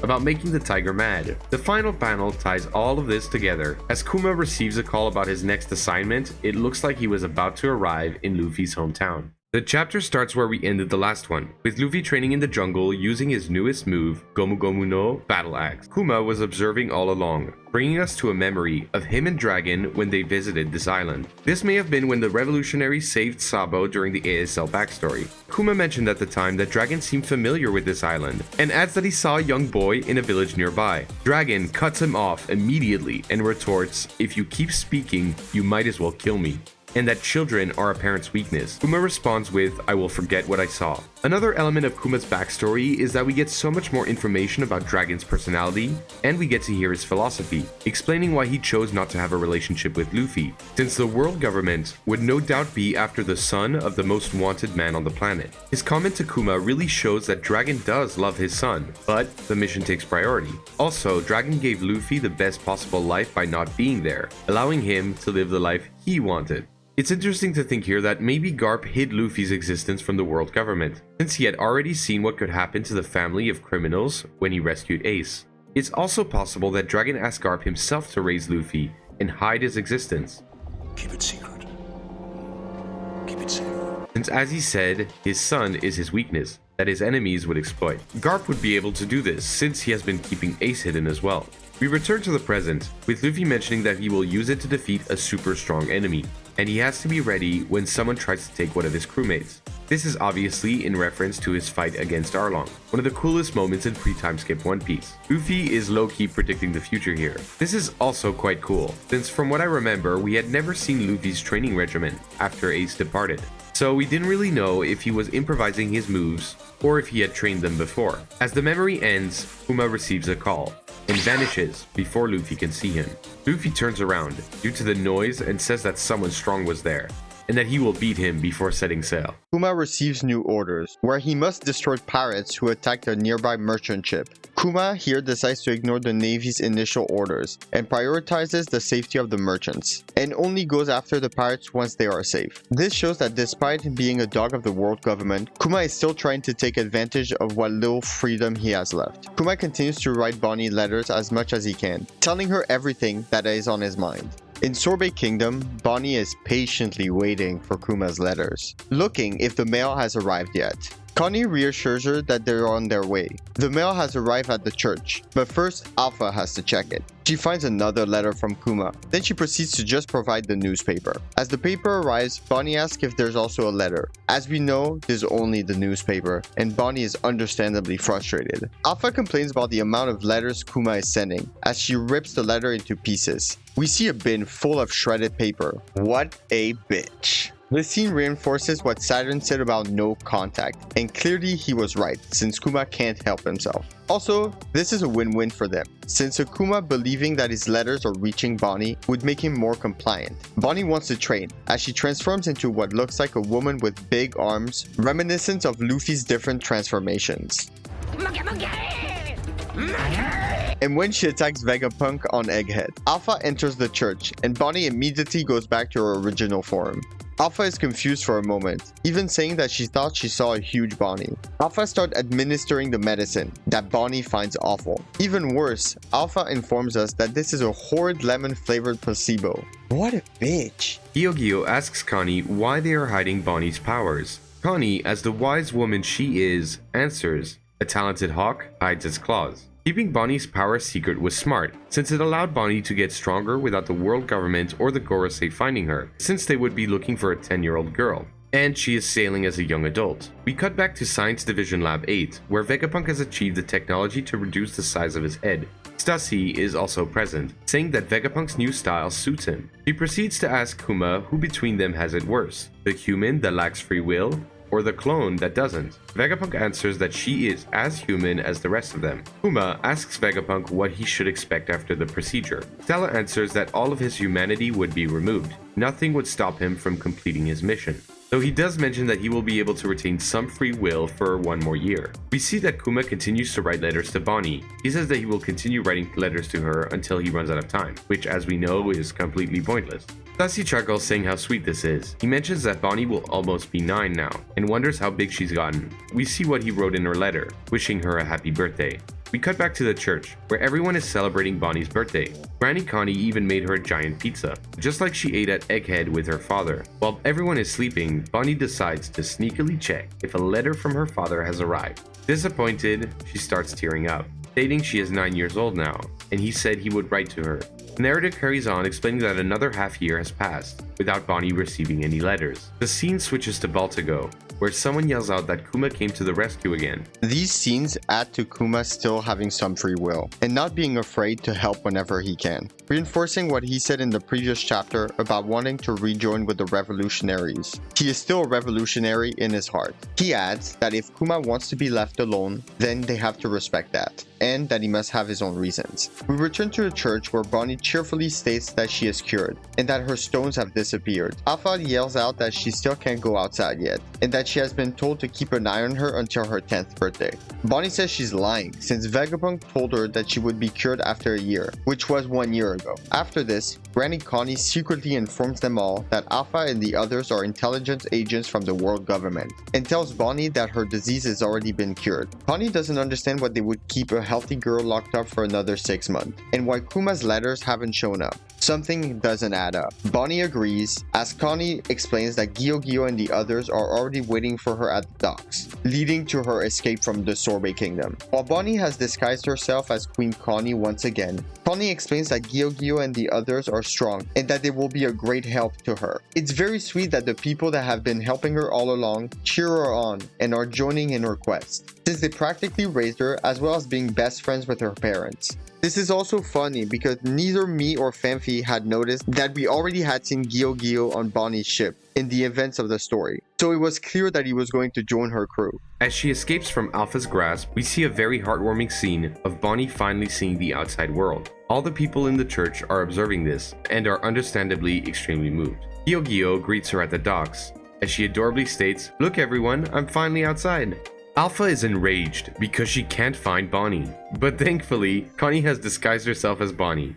S4: about making the tiger mad. The final panel ties all of this together. As Kuma receives a call about his next assignment, it looks like he was about to arrive in Luffy's hometown. The chapter starts where we ended the last one, with Luffy training in the jungle using his newest move, Gomu Gomu no Battle Axe. Kuma was observing all along, bringing us to a memory of him and Dragon when they visited this island. This may have been when the revolutionaries saved Sabo during the ASL backstory. Kuma mentioned at the time that Dragon seemed familiar with this island, and adds that he saw a young boy in a village nearby. Dragon cuts him off immediately and retorts, "If you keep speaking, you might as well kill me." and that children are a parent's weakness. Kuma responds with, "I will forget what I saw." Another element of Kuma's backstory is that we get so much more information about Dragon's personality, and we get to hear his philosophy, explaining why he chose not to have a relationship with Luffy, since the world government would no doubt be after the son of the most wanted man on the planet. His comment to Kuma really shows that Dragon does love his son, but the mission takes priority. Also, Dragon gave Luffy the best possible life by not being there, allowing him to live the life he wanted. It's interesting to think here that maybe Garp hid Luffy's existence from the world government, since he had already seen what could happen to the family of criminals when he rescued Ace. It's also possible that Dragon asked Garp himself to raise Luffy and hide his existence.
S6: Keep it secret. Keep it safe.
S4: Since, as he said, his son is his weakness that his enemies would exploit. Garp would be able to do this since he has been keeping Ace hidden as well. We return to the present, with Luffy mentioning that he will use it to defeat a super strong enemy, and he has to be ready when someone tries to take one of his crewmates. This is obviously in reference to his fight against Arlong, one of the coolest moments in pre-time skip One Piece. Luffy is low-key predicting the future here. This is also quite cool, since from what I remember, we had never seen Luffy's training regimen after Ace departed. So we didn't really know if he was improvising his moves or if he had trained them before. As the memory ends, Kuma receives a call and vanishes before Luffy can see him. Luffy turns around due to the noise and says that someone strong was there, and that he will beat him before setting sail.
S3: Kuma receives new orders, where he must destroy pirates who attacked a nearby merchant ship. Kuma here decides to ignore the Navy's initial orders and prioritizes the safety of the merchants, and only goes after the pirates once they are safe. This shows that despite being a dog of the world government, Kuma is still trying to take advantage of what little freedom he has left. Kuma continues to write Bonnie letters as much as he can, telling her everything that is on his mind. In Sorbet Kingdom, Bonnie is patiently waiting for Kuma's letters, looking if the mail has arrived yet. Connie reassures her that they're on their way. The mail has arrived at the church, but first Alpha has to check it. She finds another letter from Kuma, then she proceeds to just provide the newspaper. As the paper arrives, Bonnie asks if there's also a letter. As we know, there's only the newspaper, and Bonnie is understandably frustrated. Alpha complains about the amount of letters Kuma is sending, as she rips the letter into pieces. We see a bin full of shredded paper. What a bitch. This scene reinforces what Saturn said about no contact, and clearly he was right, since Kuma can't help himself. Also, this is a win-win for them, since Kuma believing that his letters are reaching Bonnie would make him more compliant. Bonnie wants to train, as she transforms into what looks like a woman with big arms, reminiscent of Luffy's different transformations. And when she attacks Vegapunk on Egghead, Alpha enters the church, and Bonnie immediately goes back to her original form. Alpha is confused for a moment, even saying that she thought she saw a huge Bonnie. Alpha starts administering the medicine that Bonnie finds awful. Even worse, Alpha informs us that this is a horrid lemon-flavored placebo. What a bitch.
S4: Gyogyo asks Connie why they are hiding Bonnie's powers. Connie, as the wise woman she is, answers, "A talented hawk hides its claws." Keeping Bonnie's power secret was smart, since it allowed Bonnie to get stronger without the world government or the Gorosei finding her, since they would be looking for a 10-year-old girl. And she is sailing as a young adult. We cut back to Science Division Lab 8, where Vegapunk has achieved the technology to reduce the size of his head. Stussy is also present, saying that Vegapunk's new style suits him. She proceeds to ask Kuma who between them has it worse, the human that lacks free will, or the clone that doesn't. Vegapunk answers that she is as human as the rest of them. Kuma asks Vegapunk what he should expect after the procedure. Stella answers that all of his humanity would be removed. Nothing would stop him from completing his mission, though he does mention that he will be able to retain some free will for one more year. We see that Kuma continues to write letters to Bonnie. He says that he will continue writing letters to her until he runs out of time, which as we know is completely pointless. Stussy chuckles, saying how sweet this is. He mentions that Bonnie will almost be 9 now, and wonders how big she's gotten. We see what he wrote in her letter, wishing her a happy birthday. We cut back to the church, where everyone is celebrating Bonnie's birthday. Granny Connie even made her a giant pizza, just like she ate at Egghead with her father. While everyone is sleeping, Bonnie decides to sneakily check if a letter from her father has arrived. Disappointed, she starts tearing up, stating she is 9 years old now, and he said he would write to her. The narrative carries on, explaining that another half year has passed without Bonnie receiving any letters. The scene switches to Baltigo, where someone yells out that Kuma came to the rescue again.
S3: These scenes add to Kuma still having some free will and not being afraid to help whenever he can, reinforcing what he said in the previous chapter about wanting to rejoin with the revolutionaries. He is still a revolutionary in his heart. He adds that if Kuma wants to be left alone, then they have to respect that, and that he must have his own reasons. We return to the church where Bonnie cheerfully states that she is cured and that her stones have disappeared. Alpha yells out that she still can't go outside yet and that she has been told to keep an eye on her until her 10th birthday. Bonnie says she's lying since Vegapunk told her that she would be cured after a year, which was 1 year ago. After this, Granny Connie secretly informs them all that Alpha and the others are intelligence agents from the world government and tells Bonnie that her disease has already been cured. Connie doesn't understand why they would keep a healthy girl locked up for another 6 months and why Kuma's letters haven't shown up. Something doesn't add up. Bonnie agrees as Connie explains that Gyo and the others are already waiting for her at the docks, leading to her escape from the Sorbet Kingdom. While Bonnie has disguised herself as Queen Connie once again, Connie explains that Gyo and the others are strong and that they will be a great help to her. It's very sweet that the people that have been helping her all along cheer her on and are joining in her quest, since they practically raised her as well as being best friends with her parents. This is also funny because neither me or Fanfi had noticed that we already had seen Gyo on Bonnie's ship in the events of the story, so it was clear that he was going to join her crew.
S4: As she escapes from Alpha's grasp, we see a very heartwarming scene of Bonnie finally seeing the outside world. All the people in the church are observing this and are understandably extremely moved. Gyo greets her at the docks as she adorably states, "Look everyone, I'm finally outside." Alpha is enraged because she can't find Bonnie, but thankfully, Connie has disguised herself as Bonnie.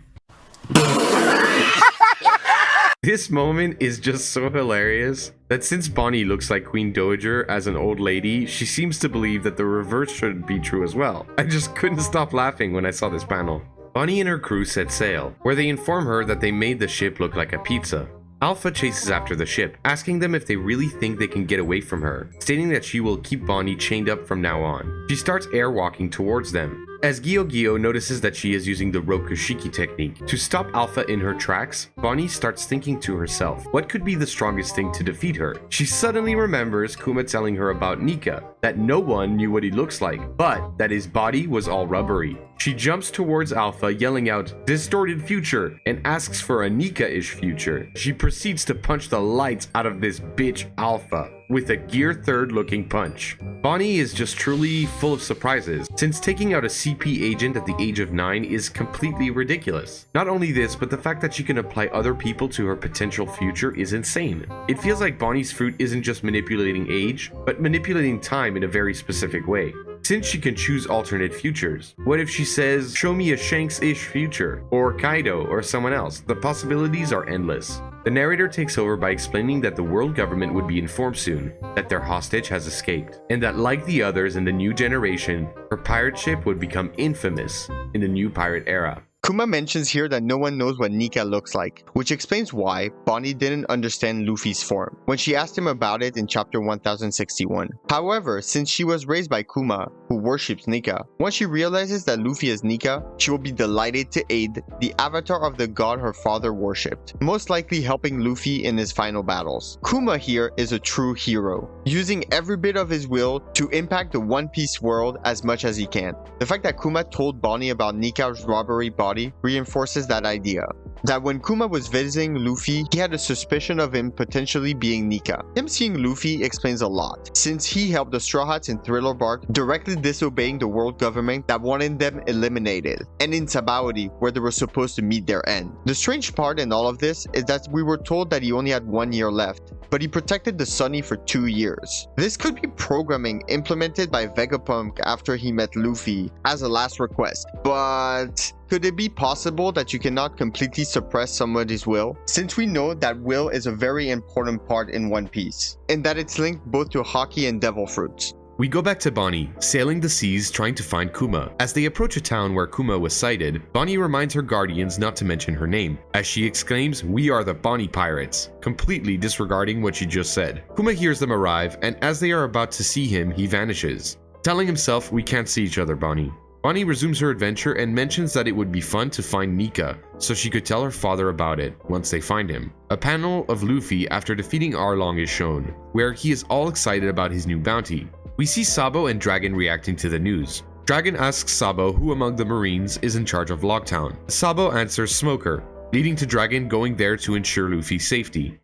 S4: This moment is just so hilarious that since Bonnie looks like Queen Dowager as an old lady, she seems to believe that the reverse should be true as well. I just couldn't stop laughing when I saw this panel. Bonnie and her crew set sail, where they inform her that they made the ship look like a pizza. Alpha chases after the ship, asking them if they really think they can get away from her, stating that she will keep Bonnie chained up from now on. She starts airwalking towards them. As Gyo notices that she is using the Rokushiki technique to stop Alpha in her tracks, Bonnie starts thinking to herself, what could be the strongest thing to defeat her? She suddenly remembers Kuma telling her about Nika, that no one knew what he looks like, but that his body was all rubbery. She jumps towards Alpha, yelling out, "Distorted future," and asks for a Nika-ish future. She proceeds to punch the lights out of this bitch Alpha with a Gear 3rd looking punch. Bonnie is just truly full of surprises, since taking out a CP agent at the age of 9 is completely ridiculous. Not only this, but the fact that she can apply other people to her potential future is insane. It feels like Bonnie's fruit isn't just manipulating age, but manipulating time in a very specific way. Since she can choose alternate futures, what if she says, "Show me a Shanks-ish future," or Kaido, or someone else? The possibilities are endless. The narrator takes over by explaining that the world government would be informed soon that their hostage has escaped, and that like the others in the new generation, her pirate ship would become infamous in the new pirate era.
S3: Kuma mentions here that no one knows what Nika looks like, which explains why Bonnie didn't understand Luffy's form when she asked him about it in chapter 1061. However, since she was raised by Kuma, who worships Nika, once she realizes that Luffy is Nika, she will be delighted to aid the avatar of the god her father worshipped, most likely helping Luffy in his final battles. Kuma here is a true hero, using every bit of his will to impact the One Piece world as much as he can. The fact that Kuma told Bonnie about Nika's robbery body reinforces that idea. That when Kuma was visiting Luffy, he had a suspicion of him potentially being Nika. Him seeing Luffy explains a lot, since he helped the Straw Hats in Thriller Bark directly disobeying the world government that wanted them eliminated, and in Sabaody, where they were supposed to meet their end. The strange part in all of this is that we were told that he only had 1 year left, but he protected the Sunny for 2 years. This could be programming implemented by Vegapunk after he met Luffy as a last request, but could it be possible that you cannot completely suppress somebody's will? Since we know that will is a very important part in One Piece, and that it's linked both to Haki and Devil Fruits.
S4: We go back to Bonnie, sailing the seas trying to find Kuma. As they approach a town where Kuma was sighted, Bonnie reminds her guardians not to mention her name, as she exclaims, "We are the Bonnie Pirates," completely disregarding what she just said. Kuma hears them arrive, and as they are about to see him, he vanishes, telling himself, "We can't see each other, Bonnie." Bonnie resumes her adventure and mentions that it would be fun to find Nika, so she could tell her father about it once they find him. A panel of Luffy after defeating Arlong is shown, where he is all excited about his new bounty. We see Sabo and Dragon reacting to the news. Dragon asks Sabo who among the Marines is in charge of Logtown. Sabo answers Smoker, leading to Dragon going there to ensure Luffy's safety.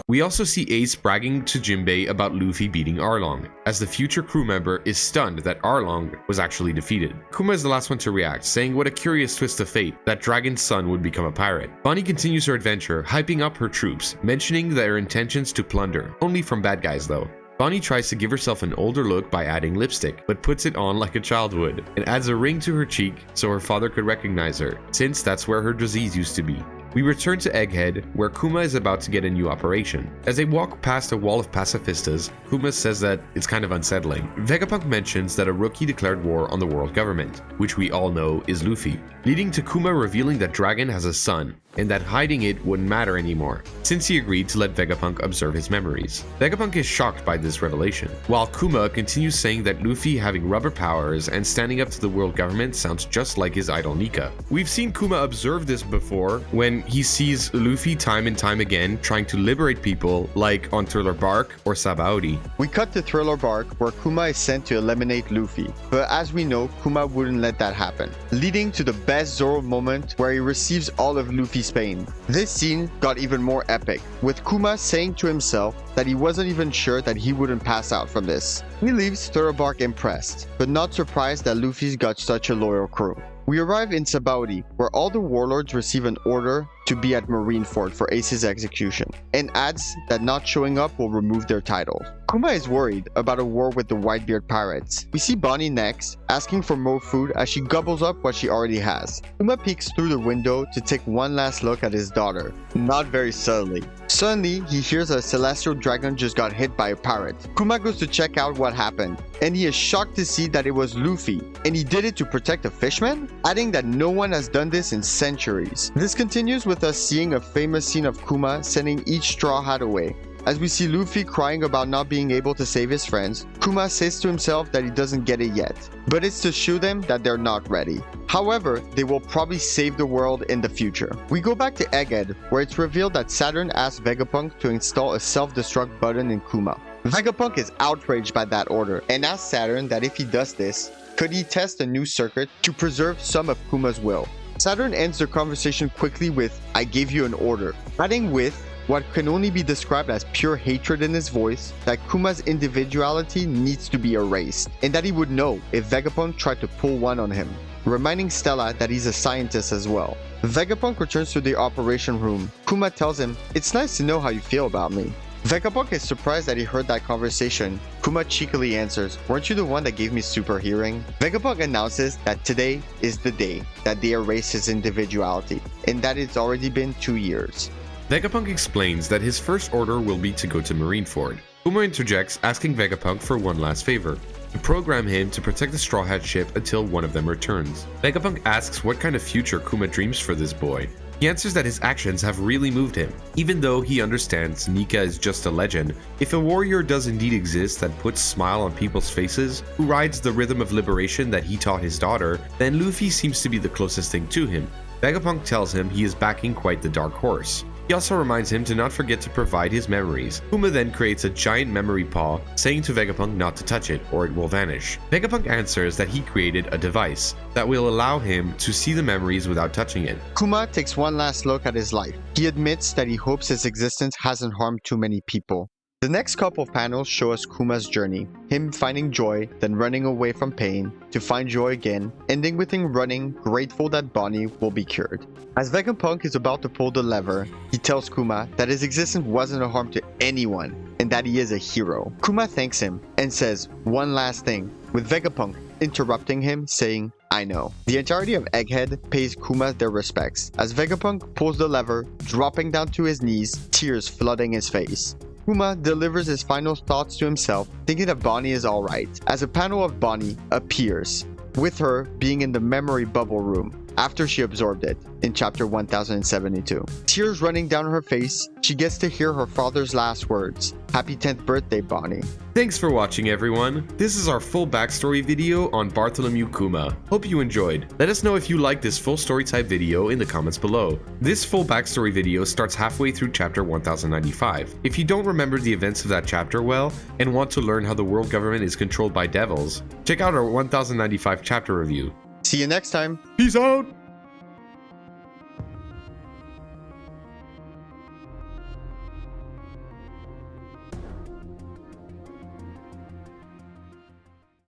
S4: We also see Ace bragging to Jinbei about Luffy beating Arlong, as the future crew member is stunned that Arlong was actually defeated. Kuma is the last one to react, saying what a curious twist of fate that Dragon's son would become a pirate. Bonnie continues her adventure, hyping up her troops, mentioning their intentions to plunder, only from bad guys though. Bonnie tries to give herself an older look by adding lipstick, but puts it on like a child would, and adds a ring to her cheek so her father could recognize her, since that's where her disease used to be. We return to Egghead, where Kuma is about to get a new operation. As they walk past a wall of pacifistas, Kuma says that it's kind of unsettling. Vegapunk mentions that a rookie declared war on the world government, which we all know is Luffy, leading to Kuma revealing that Dragon has a son, and that hiding it wouldn't matter anymore, since he agreed to let Vegapunk observe his memories. Vegapunk is shocked by this revelation, while Kuma continues saying that Luffy having rubber powers and standing up to the world government sounds just like his idol Nika. We've seen Kuma observe this before when he sees Luffy time and time again trying to liberate people, like on Thriller Bark or Sabaody.
S3: We cut to Thriller Bark, where Kuma is sent to eliminate Luffy, but as we know, Kuma wouldn't let that happen, leading to the best Zoro moment where he receives all of Luffy's pain. This scene got even more epic, with Kuma saying to himself that he wasn't even sure that he wouldn't pass out from this. He leaves Thriller Bark impressed, but not surprised that Luffy's got such a loyal crew. We arrive in Sabaody, where all the warlords receive an order to be at Marineford for Ace's execution, and adds that not showing up will remove their titles. Kuma is worried about a war with the Whitebeard pirates. We see Bonnie next, asking for more food as she gobbles up what she already has. Kuma peeks through the window to take one last look at his daughter, not very subtly. Suddenly, he hears a celestial dragon just got hit by a pirate. Kuma goes to check out what happened, and he is shocked to see that it was Luffy, and he did it to protect a fishman, adding that no one has done this in centuries. This continues with us seeing a famous scene of Kuma sending each straw hat away. As we see Luffy crying about not being able to save his friends, Kuma says to himself that he doesn't get it yet, but it's to show them that they're not ready. However, they will probably save the world in the future. We go back to Egghead, where it's revealed that Saturn asked Vegapunk to install a self-destruct button in Kuma. Vegapunk is outraged by that order and asks Saturn that if he does this, could he test a new circuit to preserve some of Kuma's will. Saturn ends their conversation quickly with, "I gave you an order," adding with what can only be described as pure hatred in his voice, that Kuma's individuality needs to be erased, and that he would know if Vegapunk tried to pull one on him, reminding Stella that he's a scientist as well. Vegapunk returns to the operation room. Kuma tells him, "It's nice to know how you feel about me." Vegapunk is surprised that he heard that conversation. Kuma cheekily answers, "Weren't you the one that gave me super hearing?" Vegapunk announces that today is the day that they erase his individuality, and that it's already been 2 years.
S4: Vegapunk explains that his first order will be to go to Marineford. Kuma interjects, asking Vegapunk for one last favor: to program him to protect the Straw Hat ship until one of them returns. Vegapunk asks what kind of future Kuma dreams for this boy. He answers that his actions have really moved him. Even though he understands Nika is just a legend, if a warrior does indeed exist that puts smile on people's faces, who rides the rhythm of liberation that he taught his daughter, then Luffy seems to be the closest thing to him. Vegapunk tells him he is backing quite the dark horse. He also reminds him to not forget to provide his memories. Kuma then creates a giant memory paw, saying to Vegapunk not to touch it or it will vanish. Vegapunk answers that he created a device that will allow him to see the memories without touching it.
S3: Kuma takes one last look at his life. He admits that he hopes his existence hasn't harmed too many people. The next couple of panels show us Kuma's journey, him finding joy, then running away from pain, to find joy again, ending with him running, grateful that Bonnie will be cured. As Vegapunk is about to pull the lever, he tells Kuma that his existence wasn't a harm to anyone, and that he is a hero. Kuma thanks him, and says one last thing, with Vegapunk interrupting him, saying, "I know." The entirety of Egghead pays Kuma their respects, as Vegapunk pulls the lever, dropping down to his knees, tears flooding his face. Kuma delivers his final thoughts to himself, thinking that Bonnie is alright, as a panel of Bonnie appears, with her being in the memory bubble room. after she absorbed it in chapter 1072. Tears running down her face, she gets to hear her father's last words. Happy 10th birthday, Bonnie.
S4: Thanks for watching, everyone. This is our full backstory video on Bartholomew Kuma. Hope you enjoyed. Let us know if you like this full story type video in the comments below. This full backstory video starts halfway through chapter 1095. If you don't remember the events of that chapter well, and want to learn how the world government is controlled by devils, check out our 1095 chapter review.
S3: See you next time.
S4: Peace out!